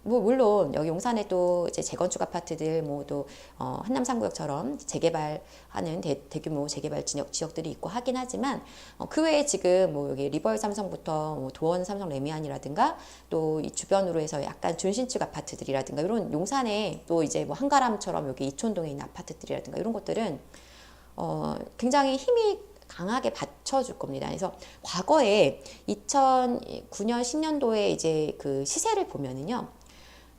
뭐 물론 여기 용산에도 이제 재건축 아파트들 뭐또 한남 3구역처럼 재개발하는 대규모 재개발 지역들이 있고 하긴 하지만 그 외에 지금 뭐 여기 리버일 삼성부터 뭐 도원 삼성 레미안이라든가 또 이 주변으로 해서 약간 준신축 아파트들이라든가 이런 용산에 또 이제 뭐 한가람처럼 여기 이촌동에 있는 아파트들이라든가 이런 것들은 굉장히 힘이 강하게 받쳐줄 겁니다. 그래서 과거에 2009년, 10년도에 이제 그 시세를 보면은요,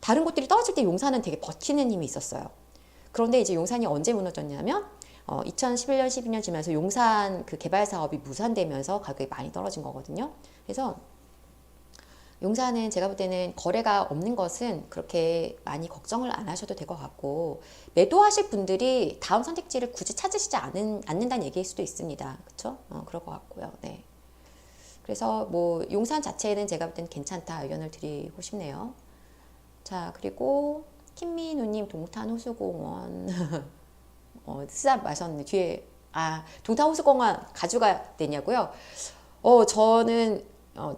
다른 곳들이 떨어질 때 용산은 되게 버티는 힘이 있었어요. 그런데 이제 용산이 언제 무너졌냐면 2011년, 12년 지나면서 용산 그 개발 사업이 무산되면서 가격이 많이 떨어진 거거든요. 그래서 용산은 제가 볼 때는 거래가 없는 것은 그렇게 많이 걱정을 안 하셔도 될 것 같고, 매도하실 분들이 다음 선택지를 굳이 찾으시지 않는다는 얘기일 수도 있습니다. 그렇죠? 그럴 것 같고요. 네. 그래서 뭐 용산 자체는 제가 볼 때는 괜찮다 의견을 드리고 싶네요. 자, 그리고 김민우님 동탄 호수공원 쓰다 마셨네. 뒤에 동탄 호수공원 가져가 되냐고요? 저는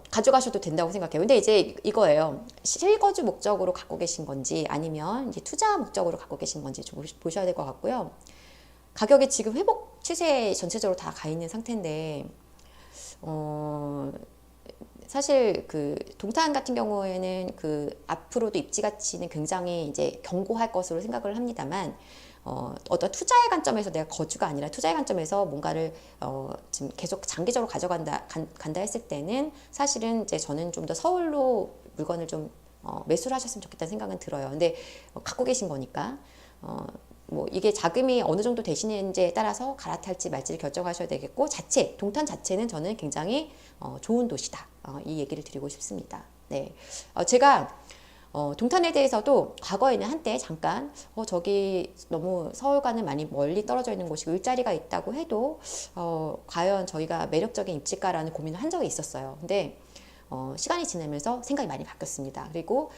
가져가셔도 된다고 생각해요. 근데 이제 이거예요. 실거주 목적으로 갖고 계신 건지 아니면 이제 투자 목적으로 갖고 계신 건지 좀 보셔야 될 것 같고요. 가격이 지금 회복 추세에 전체적으로 다 가 있는 상태인데, 사실 그 동탄 같은 경우에는 그 앞으로도 입지 가치는 굉장히 이제 견고할 것으로 생각을 합니다만, 어떤 투자의 관점에서 내가 거주가 아니라 투자의 관점에서 뭔가를 지금 계속 장기적으로 간다 했을 때는 사실은 이제 저는 좀 더 서울로 물건을 좀 매수를 하셨으면 좋겠다는 생각은 들어요. 근데 갖고 계신 거니까 뭐 이게 자금이 어느 정도 되시는지에 따라서 갈아탈지 말지를 결정하셔야 되겠고, 동탄 자체는 저는 굉장히 좋은 도시다, 이 얘기를 드리고 싶습니다. 네, 제가 동탄에 대해서도 과거에는 한때 잠깐 저기 너무 서울과는 많이 멀리 떨어져 있는 곳이고 일자리가 있다고 해도 과연 저희가 매력적인 입지가라는 고민을 한 적이 있었어요. 근데 시간이 지나면서 생각이 많이 바뀌었습니다. 그리고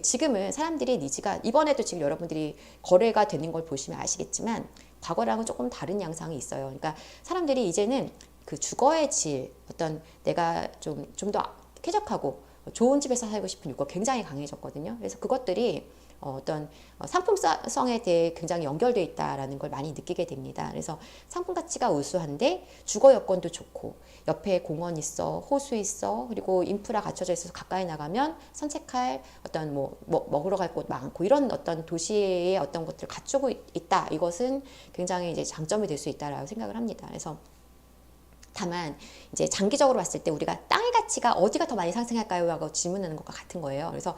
지금은 사람들이 니즈가, 이번에도 지금 여러분들이 거래가 되는 걸 보시면 아시겠지만 과거랑은 조금 다른 양상이 있어요. 그러니까 사람들이 이제는 그 주거의 질, 어떤 내가 좀 더 쾌적하고 좋은 집에서 살고 싶은 욕구가 굉장히 강해졌거든요. 그래서 그것들이 어떤 상품성에 대해 굉장히 연결되어 있다라는 걸 많이 느끼게 됩니다. 그래서 상품 가치가 우수한데 주거 여건도 좋고 옆에 공원 있어, 호수 있어, 그리고 인프라 갖춰져 있어서 가까이 나가면 산책할 어떤 먹으러 갈 곳 많고 이런 어떤 도시의 어떤 것들을 갖추고 있다. 이것은 굉장히 이제 장점이 될 수 있다라고 생각을 합니다. 그래서 다만 이제 장기적으로 봤을 때 우리가 땅의 가치가 어디가 더 많이 상승할까요? 하고 질문하는 것과 같은 거예요. 그래서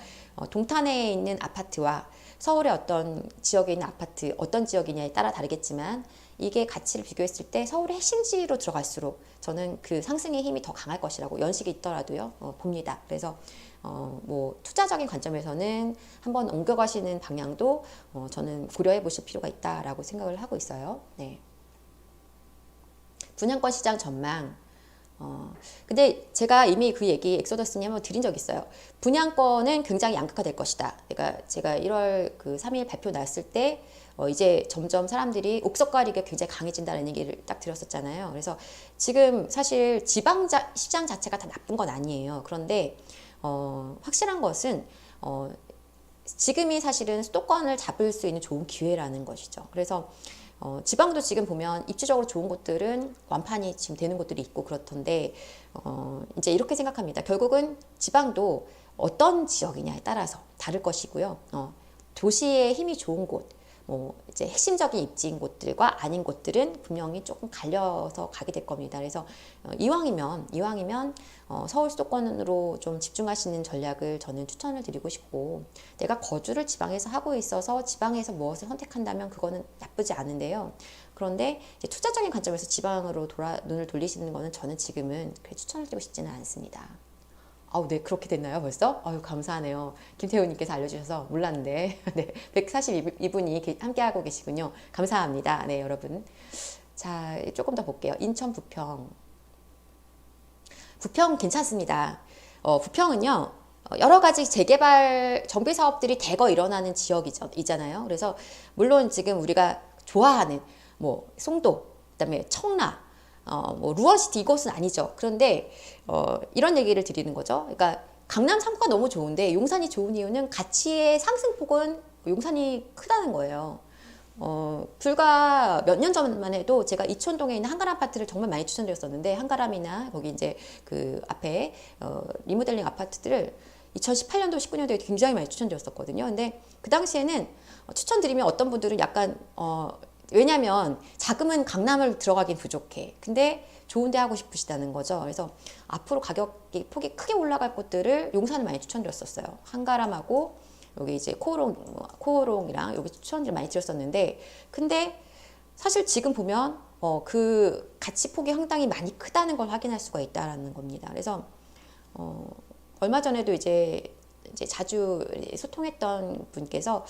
동탄에 있는 아파트와 서울의 어떤 지역에 있는 아파트, 어떤 지역이냐에 따라 다르겠지만 이게 가치를 비교했을 때 서울의 핵심지로 들어갈수록 저는 그 상승의 힘이 더 강할 것이라고, 연식이 있더라도요, 봅니다. 그래서 뭐 투자적인 관점에서는 한번 옮겨가시는 방향도 저는 고려해 보실 필요가 있다라고 생각을 하고 있어요. 네. 분양권 시장 전망. 근데 제가 이미 그 얘기 엑소더스니 한번 드린 적 있어요. 분양권은 굉장히 양극화될 것이다. 그러니까 제가 1월 그 3일 발표 났을 때 이제 점점 사람들이 옥석가리가 굉장히 강해진다는 얘기를 딱 드렸었잖아요. 그래서 지금 사실 시장 자체가 다 나쁜 건 아니에요. 그런데 확실한 것은 지금이 사실은 수도권을 잡을 수 있는 좋은 기회라는 것이죠. 그래서 지방도 지금 보면 입지적으로 좋은 곳들은 완판이 지금 되는 곳들이 있고 그렇던데 이제 이렇게 생각합니다. 결국은 지방도 어떤 지역이냐에 따라서 다를 것이고요. 도시의 힘이 좋은 곳, 이제 핵심적인 입지인 곳들과 아닌 곳들은 분명히 조금 갈려서 가게 될 겁니다. 그래서 이왕이면 서울 수도권으로 좀 집중하시는 전략을 저는 추천을 드리고 싶고, 내가 거주를 지방에서 하고 있어서 지방에서 무엇을 선택한다면 그거는 나쁘지 않은데요. 그런데 이제 투자적인 관점에서 지방으로 눈을 돌리시는 거는 저는 지금은 그렇게 추천을 드리고 싶지는 않습니다. 네, 그렇게 됐나요, 벌써? 감사하네요. 김태우님께서 알려주셔서 몰랐는데. 네, 142분이 함께하고 계시군요. 감사합니다. 네, 여러분. 자, 조금 더 볼게요. 인천 부평. 부평 괜찮습니다. 부평은요, 여러 가지 재개발, 정비 사업들이 대거 일어나는 지역이잖아요. 그래서, 물론 지금 우리가 좋아하는, 송도, 그다음에 청라, 루어시티 이것은 아니죠. 그런데 이런 얘기를 드리는 거죠. 그러니까 강남 3구가 너무 좋은데 용산이 좋은 이유는 가치의 상승폭은 용산이 크다는 거예요. 불과 몇 년 전만 해도 제가 이촌동에 있는 한가람 아파트를 정말 많이 추천드렸었는데, 한가람이나 거기 이제 그 앞에 리모델링 아파트들을 2018년도 19년도에 굉장히 많이 추천드렸었거든요. 근데 그 당시에는 추천드리면 어떤 분들은 약간 왜냐면 자금은 강남을 들어가긴 부족해. 근데 좋은데 하고 싶으시다는 거죠. 그래서 앞으로 가격이 폭이 크게 올라갈 곳들을 용산을 많이 추천드렸었어요. 한가람하고 여기 이제 코오롱이랑 여기 추천을 많이 드렸었는데, 근데 사실 지금 보면 그 가치 폭이 상당히 많이 크다는 걸 확인할 수가 있다라는 겁니다. 그래서 얼마 전에도 이제 자주 소통했던 분께서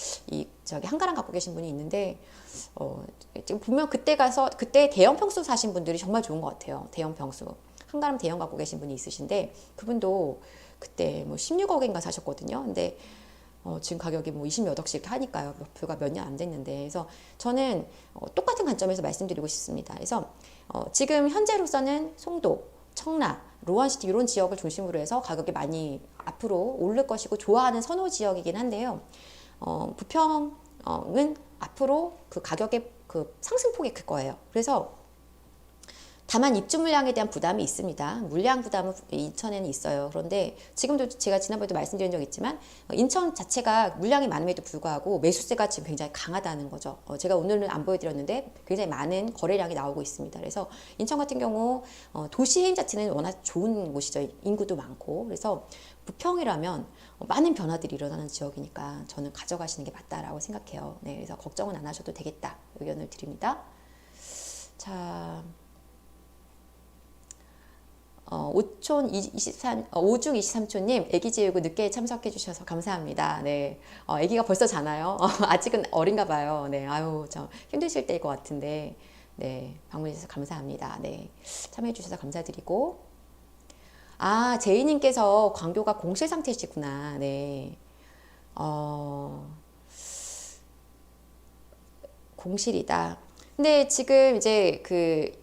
저기 한가람 갖고 계신 분이 있는데, 지금 보면 그때 대형 평수 사신 분들이 정말 좋은 것 같아요. 대형 평수. 한가람 대형 갖고 계신 분이 있으신데, 그분도 그때 16억인가 사셨거든요. 근데 지금 가격이 20몇 억씩 하니까요. 불과 몇 년 안 됐는데. 그래서 저는 똑같은 관점에서 말씀드리고 싶습니다. 그래서 지금 현재로서는 송도, 청라, 로원시티 이런 지역을 중심으로 해서 가격이 많이 앞으로 오를 것이고 좋아하는 선호 지역이긴 한데요. 부평은 앞으로 그 가격의 그 상승폭이 클 거예요. 그래서 다만 입주 물량에 대한 부담이 있습니다. 물량 부담은 인천에는 있어요. 그런데 지금도 제가 지난번에도 말씀드린 적 있지만 인천 자체가 물량이 많음에도 불구하고 매수세가 지금 굉장히 강하다는 거죠. 제가 오늘은 안 보여드렸는데 굉장히 많은 거래량이 나오고 있습니다. 그래서 인천 같은 경우 도시 해임 자체는 워낙 좋은 곳이죠. 인구도 많고. 그래서 부평이라면 많은 변화들이 일어나는 지역이니까 저는 가져가시는 게 맞다라고 생각해요. 네, 그래서 걱정은 안 하셔도 되겠다 의견을 드립니다. 자, 오중 23초님, 애기 재우고 늦게 참석해 주셔서 감사합니다. 네. 애기가 벌써 자나요? 아직은 어린가 봐요. 네. 아유, 저 힘드실 때일 것 같은데. 네. 방문해 주셔서 감사합니다. 네. 참여해 주셔서 감사드리고. 아, 제이님께서 광교가 공실 상태시구나. 네. 공실이다. 근데 지금 이제 그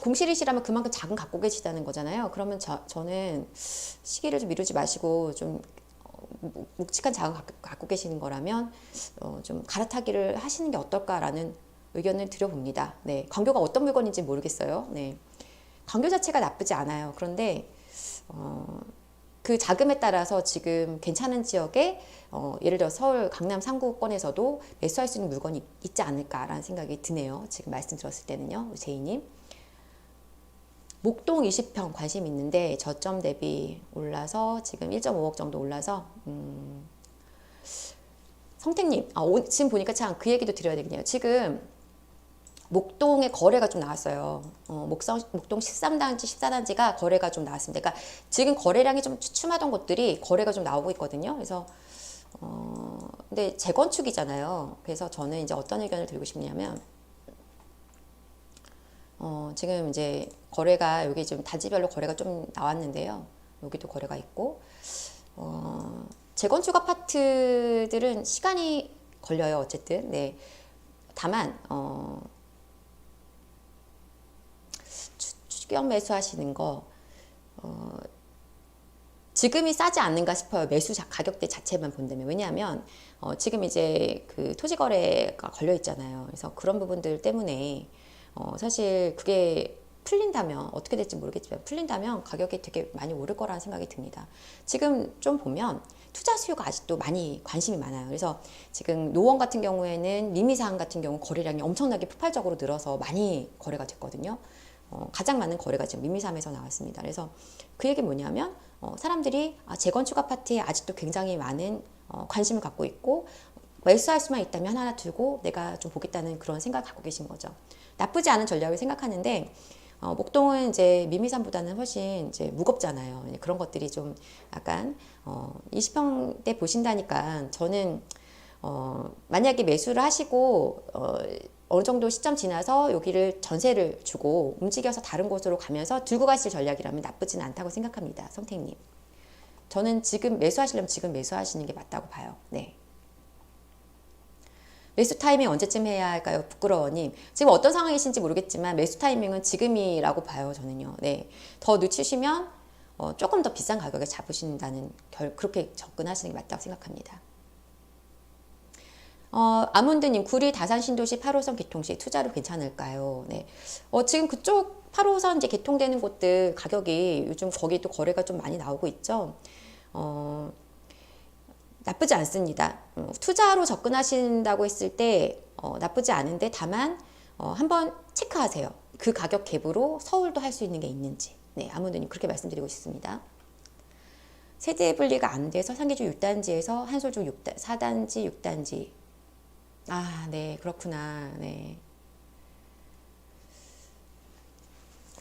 공실이시라면 그만큼 자금 갖고 계시다는 거잖아요. 그러면 저는 시기를 좀 미루지 마시고 좀 묵직한 자금 갖고 계시는 거라면 좀 갈아타기를 하시는 게 어떨까라는 의견을 드려봅니다. 네, 광교가 어떤 물건인지 모르겠어요. 네, 광교 자체가 나쁘지 않아요. 그런데 그 자금에 따라서 지금 괜찮은 지역에 예를 들어 서울 강남 상구권에서도 매수할 수 있는 물건이 있지 않을까라는 생각이 드네요. 지금 말씀 들었을 때는요. 제이님. 목동 20평 관심 있는데 저점 대비 올라서 지금 1.5억 정도 올라서 성택님 지금 보니까 참 그 얘기도 드려야 되겠네요. 지금 목동에 거래가 좀 나왔어요. 목동 13단지, 14단지가 거래가 좀 나왔습니다. 그러니까 지금 거래량이 좀 주춤하던 곳들이 거래가 좀 나오고 있거든요. 그래서 근데 재건축이잖아요. 그래서 저는 이제 어떤 의견을 드리고 싶냐면 지금 이제 거래가 여기 좀 단지별로 거래가 좀 나왔는데요. 여기도 거래가 있고 재건축 아파트들은 시간이 걸려요. 어쨌든 네. 다만 추경 매수하시는 거 지금이 싸지 않는가 싶어요. 매수 가격대 자체만 본다면. 왜냐하면 지금 이제 그 토지 거래가 걸려 있잖아요. 그래서 그런 부분들 때문에 사실 그게 풀린다면 어떻게 될지 모르겠지만 풀린다면 가격이 되게 많이 오를 거라는 생각이 듭니다. 지금 좀 보면 투자 수요가 아직도 많이 관심이 많아요. 그래서 지금 노원 같은 경우에는 리미사항 같은 경우 거래량이 엄청나게 폭발적으로 늘어서 많이 거래가 됐거든요. 가장 많은 거래가 지금 미미삼에서 나왔습니다. 그래서 그 얘기 뭐냐면 사람들이 재건축 아파트에 아직도 굉장히 많은 관심을 갖고 있고 매수할 수만 있다면 하나 두고 내가 좀 보겠다는 그런 생각을 갖고 계신 거죠. 나쁘지 않은 전략을 생각하는데 목동은 이제 미미삼보다는 훨씬 이제 무겁잖아요. 그런 것들이 좀 약간 20평대 보신다니까 저는 만약에 매수를 하시고 어느 정도 시점 지나서 여기를 전세를 주고 움직여서 다른 곳으로 가면서 들고 가실 전략이라면 나쁘진 않다고 생각합니다. 성택님. 저는 지금 매수하시려면 지금 매수하시는 게 맞다고 봐요. 네. 매수 타이밍 언제쯤 해야 할까요? 부끄러워님. 지금 어떤 상황이신지 모르겠지만 매수 타이밍은 지금이라고 봐요. 저는요. 네. 더 늦추시면 조금 더 비싼 가격에 잡으신다는 그렇게 접근하시는 게 맞다고 생각합니다. 아몬드님, 구리 다산 신도시 8호선 개통시 투자로 괜찮을까요? 네. 지금 그쪽 8호선 이제 개통되는 곳들 가격이 요즘 거기 또 거래가 좀 많이 나오고 있죠. 나쁘지 않습니다. 투자로 접근하신다고 했을 때 나쁘지 않은데 다만 한번 체크하세요. 그 가격 갭으로 서울도 할 수 있는 게 있는지. 네, 아몬드님 그렇게 말씀드리고 싶습니다. 세대 분리가 안 돼서 상계주 6단지에서 한솔주 4단지, 6단지. 아, 네, 그렇구나. 네.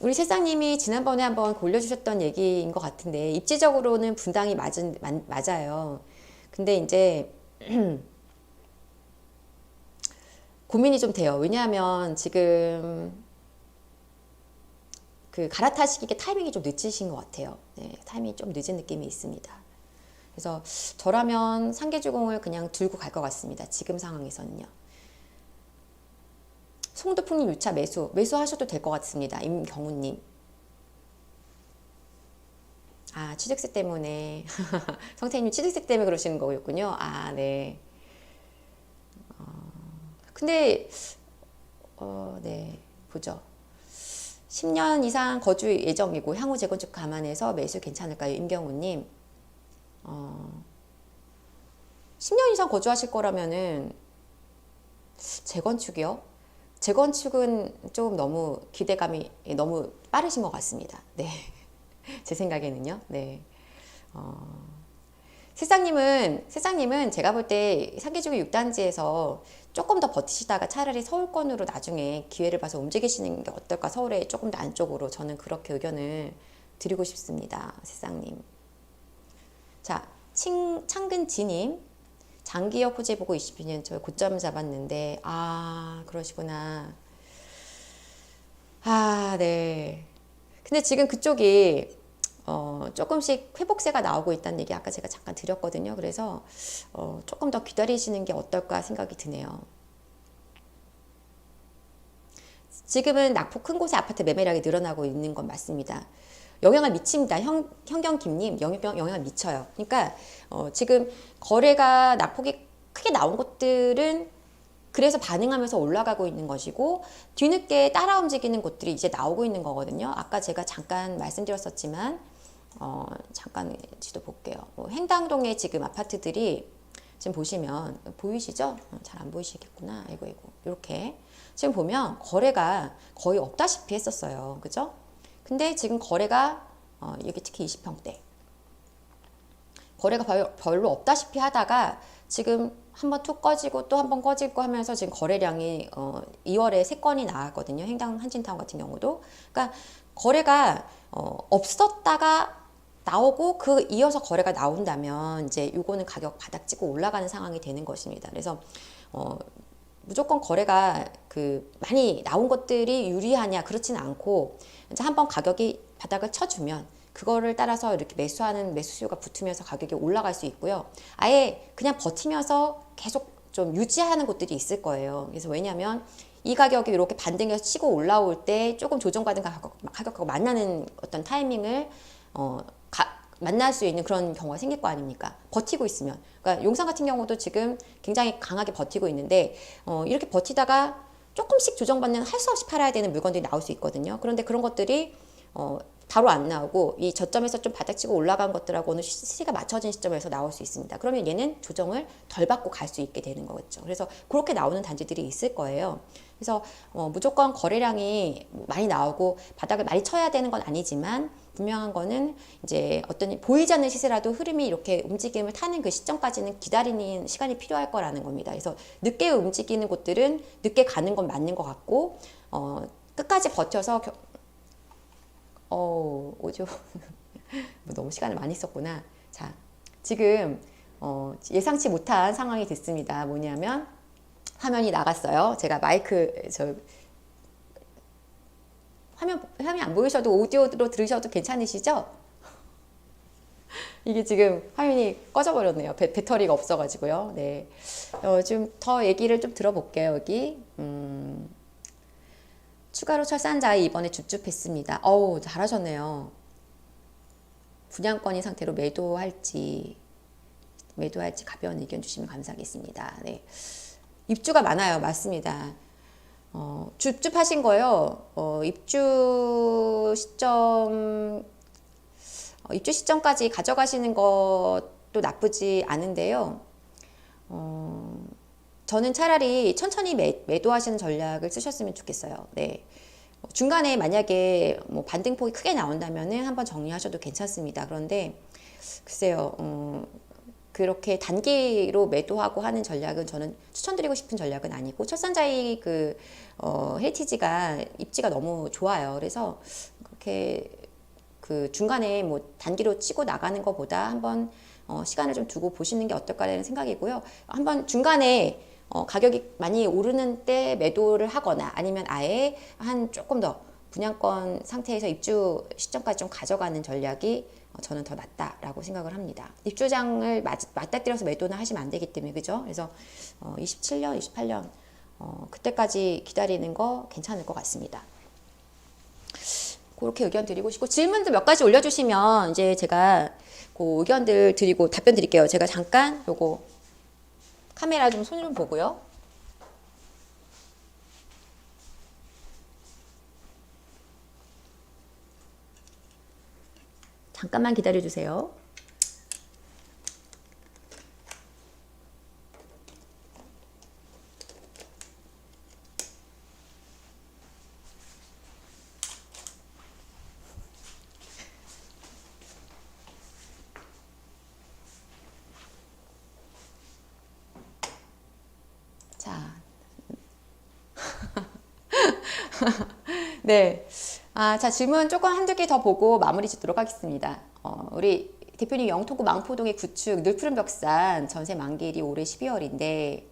우리 세상님이 지난번에 한번 올려주셨던 얘기인 것 같은데 입지적으로는 분당이 맞아요. 근데 이제 고민이 좀 돼요. 왜냐하면 지금 그 갈아타시기에 타이밍이 좀 늦으신 것 같아요. 네, 타이밍이 좀 늦은 느낌이 있습니다. 그래서 저라면 상계주공을 그냥 들고 갈 것 같습니다. 지금 상황에서는요. 송도풍님 6차 매수하셔도 될 것 같습니다. 임경우님. 아, 취득세 때문에 성태님 취득세 때문에 그러시는 거였군요. 아, 네. 근데 네, 보죠. 10년 이상 거주 예정이고 향후 재건축 감안해서 매수 괜찮을까요? 임경우님. 10년 이상 거주하실 거라면은 재건축이요? 재건축은 조금 너무 기대감이 너무 빠르신 것 같습니다. 네. 제 생각에는요. 네. 세상님은 제가 볼 때 상계주기 6단지에서 조금 더 버티시다가 차라리 서울권으로 나중에 기회를 봐서 움직이시는 게 어떨까? 서울에 조금 더 안쪽으로 저는 그렇게 의견을 드리고 싶습니다. 세상님. 자, 창근지님. 장기역 호재 보고 22년 저 고점 잡았는데 그러시구나. 네. 근데 지금 그쪽이 조금씩 회복세가 나오고 있다는 얘기 아까 제가 잠깐 드렸거든요. 그래서 조금 더 기다리시는 게 어떨까 생각이 드네요. 지금은 낙폭 큰 곳의 아파트 매매량이 늘어나고 있는 건 맞습니다. 영향을 미칩니다. 현경김님, 영향을 미쳐요. 그러니까 지금 거래가 낙폭이 크게 나온 곳들은 그래서 반응하면서 올라가고 있는 것이고 뒤늦게 따라 움직이는 곳들이 이제 나오고 있는 거거든요. 아까 제가 잠깐 말씀드렸었지만 잠깐 지도 볼게요. 행당동에 지금 아파트들이 지금 보시면 보이시죠? 잘 안 보이시겠구나. 아이고 이렇게 지금 보면 거래가 거의 없다시피 했었어요. 그죠? 근데 지금 거래가 여기 특히 20평대 거래가 별로 없다시피 하다가 지금 한번 툭 꺼지고 또 한번 꺼지고 하면서 지금 거래량이 2월에 3건이 나왔거든요. 행당 한진타운 같은 경우도. 그러니까 거래가 없었다가 나오고 그 이어서 거래가 나온다면 이제 요거는 가격 바닥 찍고 올라가는 상황이 되는 것입니다. 그래서 무조건 거래가 많이 나온 것들이 유리하냐 그렇지는 않고 이제 한번 가격이 바닥을 쳐주면 그거를 따라서 이렇게 매수하는 매수 수요가 붙으면서 가격이 올라갈 수 있고요. 아예 그냥 버티면서 계속 좀 유지하는 곳들이 있을 거예요. 그래서 왜냐하면 이 가격이 이렇게 반등해서 치고 올라올 때 조금 조정받은 가격하고 만나는 어떤 타이밍을 만날 수 있는 그런 경우가 생길 거 아닙니까? 버티고 있으면. 그러니까 용산 같은 경우도 지금 굉장히 강하게 버티고 있는데 이렇게 버티다가 조금씩 조정받는 할 수 없이 팔아야 되는 물건들이 나올 수 있거든요. 그런데 그런 것들이 바로 안 나오고 이 저점에서 좀 바닥치고 올라간 것들하고는 시세가 맞춰진 시점에서 나올 수 있습니다. 그러면 얘는 조정을 덜 받고 갈 수 있게 되는 거겠죠. 그래서 그렇게 나오는 단지들이 있을 거예요. 그래서 무조건 거래량이 많이 나오고 바닥을 많이 쳐야 되는 건 아니지만 분명한 거는 이제 어떤 보이지 않는 시세라도 흐름이 이렇게 움직임을 타는 그 시점까지는 기다리는 시간이 필요할 거라는 겁니다. 그래서 늦게 움직이는 곳들은 늦게 가는 건 맞는 것 같고 끝까지 버텨서 오죠. 너무 시간을 많이 썼구나. 자, 지금 예상치 못한 상황이 됐습니다. 뭐냐면 화면이 나갔어요. 제가 마이크 화면이 안 보이셔도 오디오로 들으셔도 괜찮으시죠? 이게 지금 화면이 꺼져버렸네요. 배터리가 없어가지고요. 네, 좀 더 얘기를 좀 들어볼게요. 여기 추가로 철산자이 이번에 줍줍했습니다. 잘하셨네요. 분양권인 상태로 매도할지 가벼운 의견 주시면 감사하겠습니다. 네. 입주가 많아요. 맞습니다. 줍줍하신 거요. 입주 시점까지 가져가시는 것도 나쁘지 않은데요. 저는 차라리 천천히 매도하시는 전략을 쓰셨으면 좋겠어요. 네. 중간에 만약에 뭐 반등폭이 크게 나온다면은 한번 정리하셔도 괜찮습니다. 그런데 글쎄요, 그렇게 단기로 매도하고 하는 전략은 저는 추천드리고 싶은 전략은 아니고 철산자이 헤리티지가 입지가 너무 좋아요. 그래서 그렇게 중간에 뭐 단기로 치고 나가는 것보다 한번 시간을 좀 두고 보시는 게 어떨까라는 생각이고요. 한번 중간에 가격이 많이 오르는 때 매도를 하거나 아니면 아예 조금 더 분양권 상태에서 입주 시점까지 좀 가져가는 전략이 저는 더 낫다라고 생각을 합니다. 입주장을 맞닥뜨려서 매도는 하시면 안 되기 때문에 그죠? 그래서 27년, 28년 그때까지 기다리는 거 괜찮을 것 같습니다. 그렇게 의견 드리고 싶고 질문도 몇 가지 올려주시면 이제 제가 그 의견들 드리고 답변 드릴게요. 제가 잠깐 요거 카메라 좀 손 좀 보고요. 잠깐만 기다려 주세요. 자, 네. 자, 질문 조금 한두 개 더 보고 마무리 짓도록 하겠습니다. 우리 대표님 영통구 망포동의 구축 늘푸른 벽산 전세 만기일이 올해 12월인데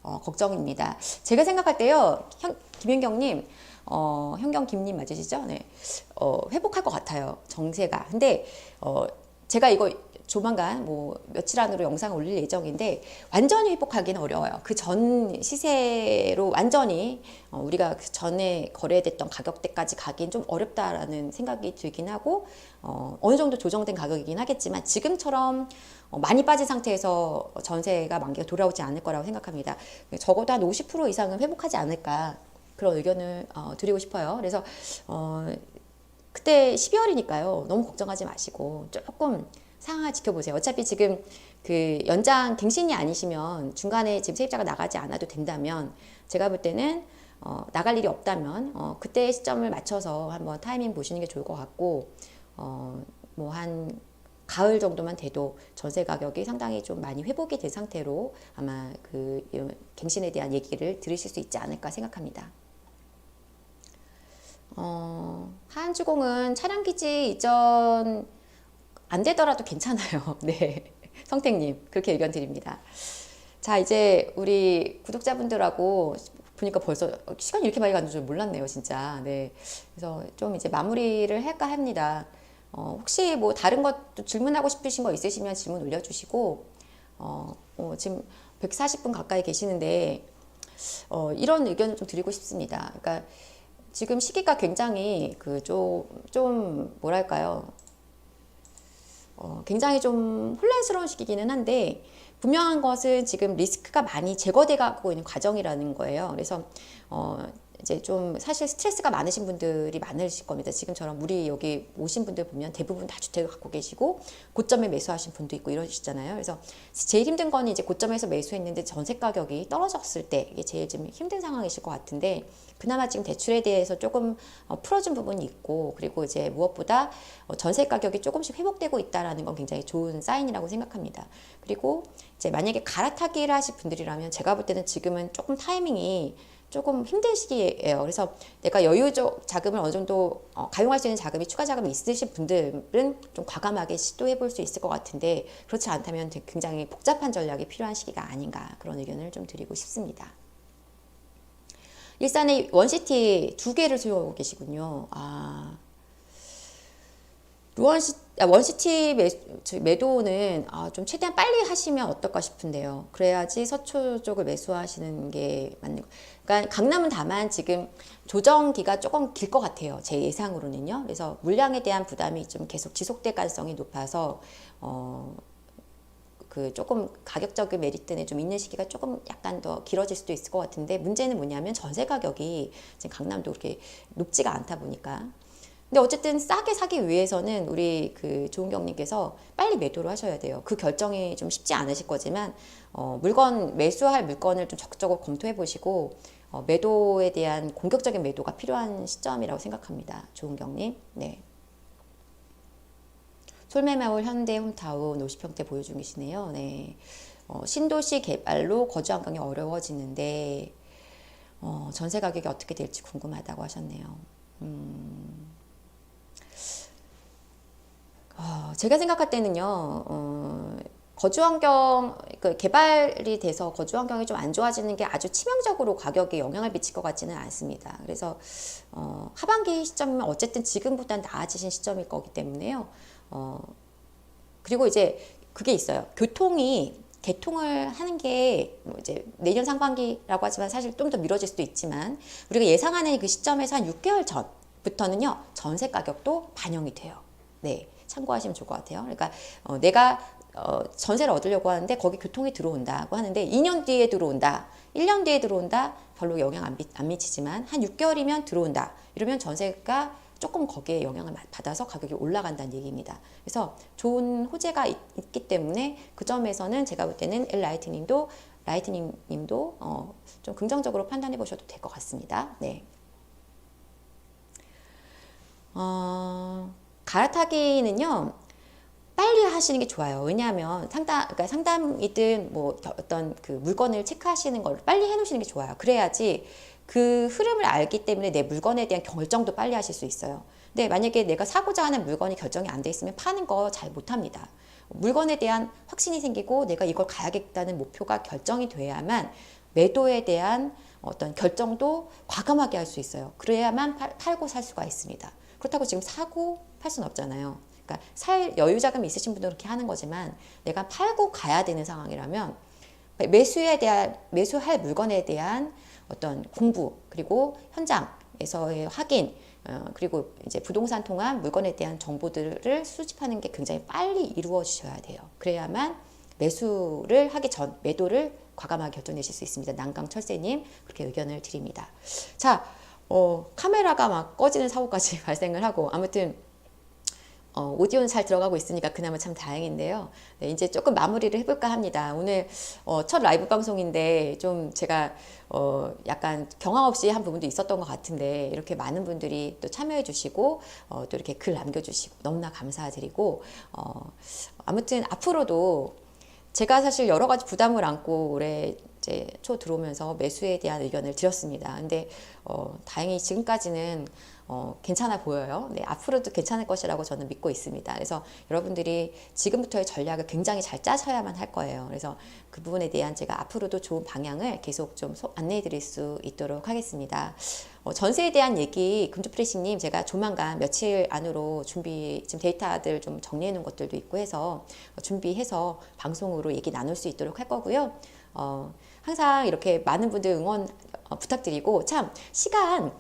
걱정입니다. 제가 생각할 때요, 김현경님, 현경 김님 맞으시죠? 네. 회복할 것 같아요. 정세가. 근데 제가 이거 조만간 뭐 며칠 안으로 영상을 올릴 예정인데 완전히 회복하기는 어려워요. 그 전 시세로 완전히 우리가 그 전에 거래됐던 가격대까지 가긴 좀 어렵다라는 생각이 들긴 하고 어느 정도 조정된 가격이긴 하겠지만 지금처럼 많이 빠진 상태에서 전세가 만기가 돌아오지 않을 거라고 생각합니다. 적어도 한 50% 이상은 회복하지 않을까 그런 의견을 드리고 싶어요. 그래서 그때 12월이니까요. 너무 걱정하지 마시고 조금 상황을 지켜보세요. 어차피 지금 그 연장 갱신이 아니시면 중간에 지금 세입자가 나가지 않아도 된다면 제가 볼 때는 나갈 일이 없다면 그때 시점을 맞춰서 한번 타이밍 보시는 게 좋을 것 같고 뭐 한 가을 정도만 돼도 전세 가격이 상당히 좀 많이 회복이 된 상태로 아마 그 갱신에 대한 얘기를 들으실 수 있지 않을까 생각합니다. 하안주공은 차량기지 이전 안 되더라도 괜찮아요. 네. 성택님, 그렇게 의견 드립니다. 자, 이제 우리 구독자분들하고 보니까 벌써 시간이 이렇게 많이 가는 줄 몰랐네요, 진짜. 네. 그래서 좀 이제 마무리를 할까 합니다. 혹시 뭐 다른 것도 질문하고 싶으신 거 있으시면 질문 올려주시고, 지금 140분 가까이 계시는데, 이런 의견을 좀 드리고 싶습니다. 그러니까 지금 시기가 굉장히 좀 뭐랄까요. 굉장히 좀 혼란스러운 시기기는 한데 분명한 것은 지금 리스크가 많이 제거돼 가고 있는 과정이라는 거예요. 그래서 이제 좀 사실 스트레스가 많으신 분들이 많으실 겁니다. 지금처럼 우리 여기 오신 분들 보면 대부분 다 주택을 갖고 계시고 고점에 매수하신 분도 있고 이러시잖아요. 그래서 제일 힘든 거는 이제 고점에서 매수했는데 전세 가격이 떨어졌을 때 이게 제일 좀 힘든 상황이실 것 같은데 그나마 지금 대출에 대해서 조금 풀어준 부분이 있고 그리고 이제 무엇보다 전세 가격이 조금씩 회복되고 있다라는 건 굉장히 좋은 사인이라고 생각합니다. 그리고 이제 만약에 갈아타기를 하실 분들이라면 제가 볼 때는 지금은 조금 타이밍이 조금 힘든 시기예요. 그래서 내가 여유적 자금을 어느 정도 가용할 수 있는 자금이 추가 자금이 있으신 분들은 좀 과감하게 시도해 볼 수 있을 것 같은데 그렇지 않다면 굉장히 복잡한 전략이 필요한 시기가 아닌가 그런 의견을 좀 드리고 싶습니다. 일산에 원시티 2개를 소유하고 계시군요. 원시티 매도는 좀 최대한 빨리 하시면 어떨까 싶은데요. 그래야지 서초 쪽을 매수하시는 게 맞는 거. 그러니까 강남은 다만 지금 조정기가 조금 길 것 같아요. 제 예상으로는요. 그래서 물량에 대한 부담이 좀 계속 지속될 가능성이 높아서 그 조금 가격적인 메리트는 좀 있는 시기가 조금 약간 더 길어질 수도 있을 것 같은데 문제는 뭐냐면 전세 가격이 지금 강남도 그렇게 높지가 않다 보니까 근데 어쨌든 싸게 사기 위해서는 우리 그 조은경님께서 빨리 매도를 하셔야 돼요. 그 결정이 좀 쉽지 않으실 거지만 매수할 물건을 좀 적극적으로 검토해 보시고 매도에 대한 공격적인 매도가 필요한 시점이라고 생각합니다. 조은경님. 네. 솔매마을 현대 홈타운 50평대 보유 중이시네요. 네. 신도시 개발로 거주 환경이 어려워지는데 전세 가격이 어떻게 될지 궁금하다고 하셨네요. 제가 생각할 때는요, 거주 환경, 개발이 돼서 거주 환경이 좀 안 좋아지는 게 아주 치명적으로 가격에 영향을 미칠 것 같지는 않습니다. 그래서, 하반기 시점이면 어쨌든 지금보다는 나아지신 시점일 거기 때문에요. 그리고 이제 그게 있어요. 개통을 하는 게 뭐 이제 내년 상반기라고 하지만 사실 좀 더 미뤄질 수도 있지만 우리가 예상하는 그 시점에서 한 6개월 전부터는요, 전세 가격도 반영이 돼요. 네. 참고하시면 좋을 것 같아요. 그러니까 내가 전세를 얻으려고 하는데 거기 교통이 들어온다고 하는데 2년 뒤에 들어온다, 1년 뒤에 들어온다 별로 영향 안 미치지만 한 6개월이면 들어온다. 이러면 전세가 조금 거기에 영향을 받아서 가격이 올라간다는 얘기입니다. 그래서 좋은 호재가 있기 때문에 그 점에서는 제가 볼 때는 라이트닝 님도 좀 긍정적으로 판단해 보셔도 될 것 같습니다. 네. 갈아타기는요, 빨리 하시는 게 좋아요. 왜냐하면 그러니까 상담이든 뭐 어떤 그 물건을 체크하시는 걸 빨리 해놓으시는 게 좋아요. 그래야지 그 흐름을 알기 때문에 내 물건에 대한 결정도 빨리 하실 수 있어요. 근데 만약에 내가 사고자 하는 물건이 결정이 안 돼 있으면 파는 거 잘 못합니다. 물건에 대한 확신이 생기고 내가 이걸 가야겠다는 목표가 결정이 돼야만 매도에 대한 어떤 결정도 과감하게 할 수 있어요. 그래야만 팔고 살 수가 있습니다. 그렇다고 지금 사고 팔 수는 없잖아요. 그러니까 살 여유 자금이 있으신 분들은 그렇게 하는 거지만 내가 팔고 가야 되는 상황이라면 매수할 물건에 대한 어떤 공부, 그리고 현장에서의 확인, 그리고 이제 부동산 통한 물건에 대한 정보들을 수집하는 게 굉장히 빨리 이루어지셔야 돼요. 그래야만 매수를 하기 전 매도를 과감하게 결정내실 수 있습니다. 난강철새님, 그렇게 의견을 드립니다. 자, 카메라가 막 꺼지는 사고까지 발생을 하고, 아무튼 오디오는 잘 들어가고 있으니까 그나마 참 다행인데요. 네, 이제 조금 마무리를 해볼까 합니다. 오늘 첫 라이브 방송인데 좀 제가 약간 경황 없이 한 부분도 있었던 것 같은데, 이렇게 많은 분들이 또 참여해 주시고 또 이렇게 글 남겨주시고 너무나 감사드리고, 아무튼 앞으로도 제가 사실 여러 가지 부담을 안고 올해 이제 초 들어오면서 매수에 대한 의견을 드렸습니다. 근데 다행히 지금까지는 괜찮아 보여요. 네, 앞으로도 괜찮을 것이라고 저는 믿고 있습니다. 그래서 여러분들이 지금부터의 전략을 굉장히 잘 짜셔야만 할 거예요. 그래서 그 부분에 대한 제가 앞으로도 좋은 방향을 계속 좀 안내해 드릴 수 있도록 하겠습니다. 전세에 대한 얘기, 금주프레시님, 제가 조만간 며칠 안으로 지금 데이터들 좀 정리해 놓은 것들도 있고 해서 준비해서 방송으로 얘기 나눌 수 있도록 할 거고요. 항상 이렇게 많은 분들 응원 부탁드리고, 참 시간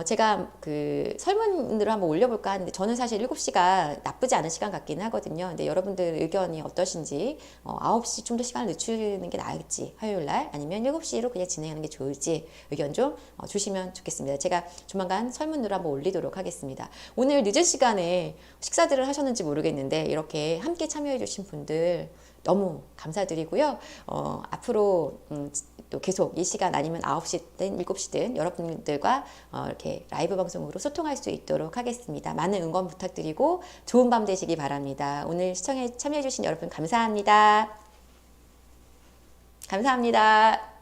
제가 그 설문으로 한번 올려볼까 하는데, 저는 사실 7시가 나쁘지 않은 시간 같기는 하거든요. 근데 여러분들 의견이 어떠신지, 9시 좀 더 시간을 늦추는 게 나을지, 화요일 날, 아니면 7시로 그냥 진행하는 게 좋을지 의견 좀 주시면 좋겠습니다. 제가 조만간 설문으로 한번 올리도록 하겠습니다. 오늘 늦은 시간에 식사들을 하셨는지 모르겠는데 이렇게 함께 참여해 주신 분들 너무 감사드리고요. 앞으로 또 계속 이 시간 아니면 9시든 7시든 여러분들과 이렇게 라이브 방송으로 소통할 수 있도록 하겠습니다. 많은 응원 부탁드리고 좋은 밤 되시기 바랍니다. 오늘 시청에 참여해 주신 여러분 감사합니다. 감사합니다.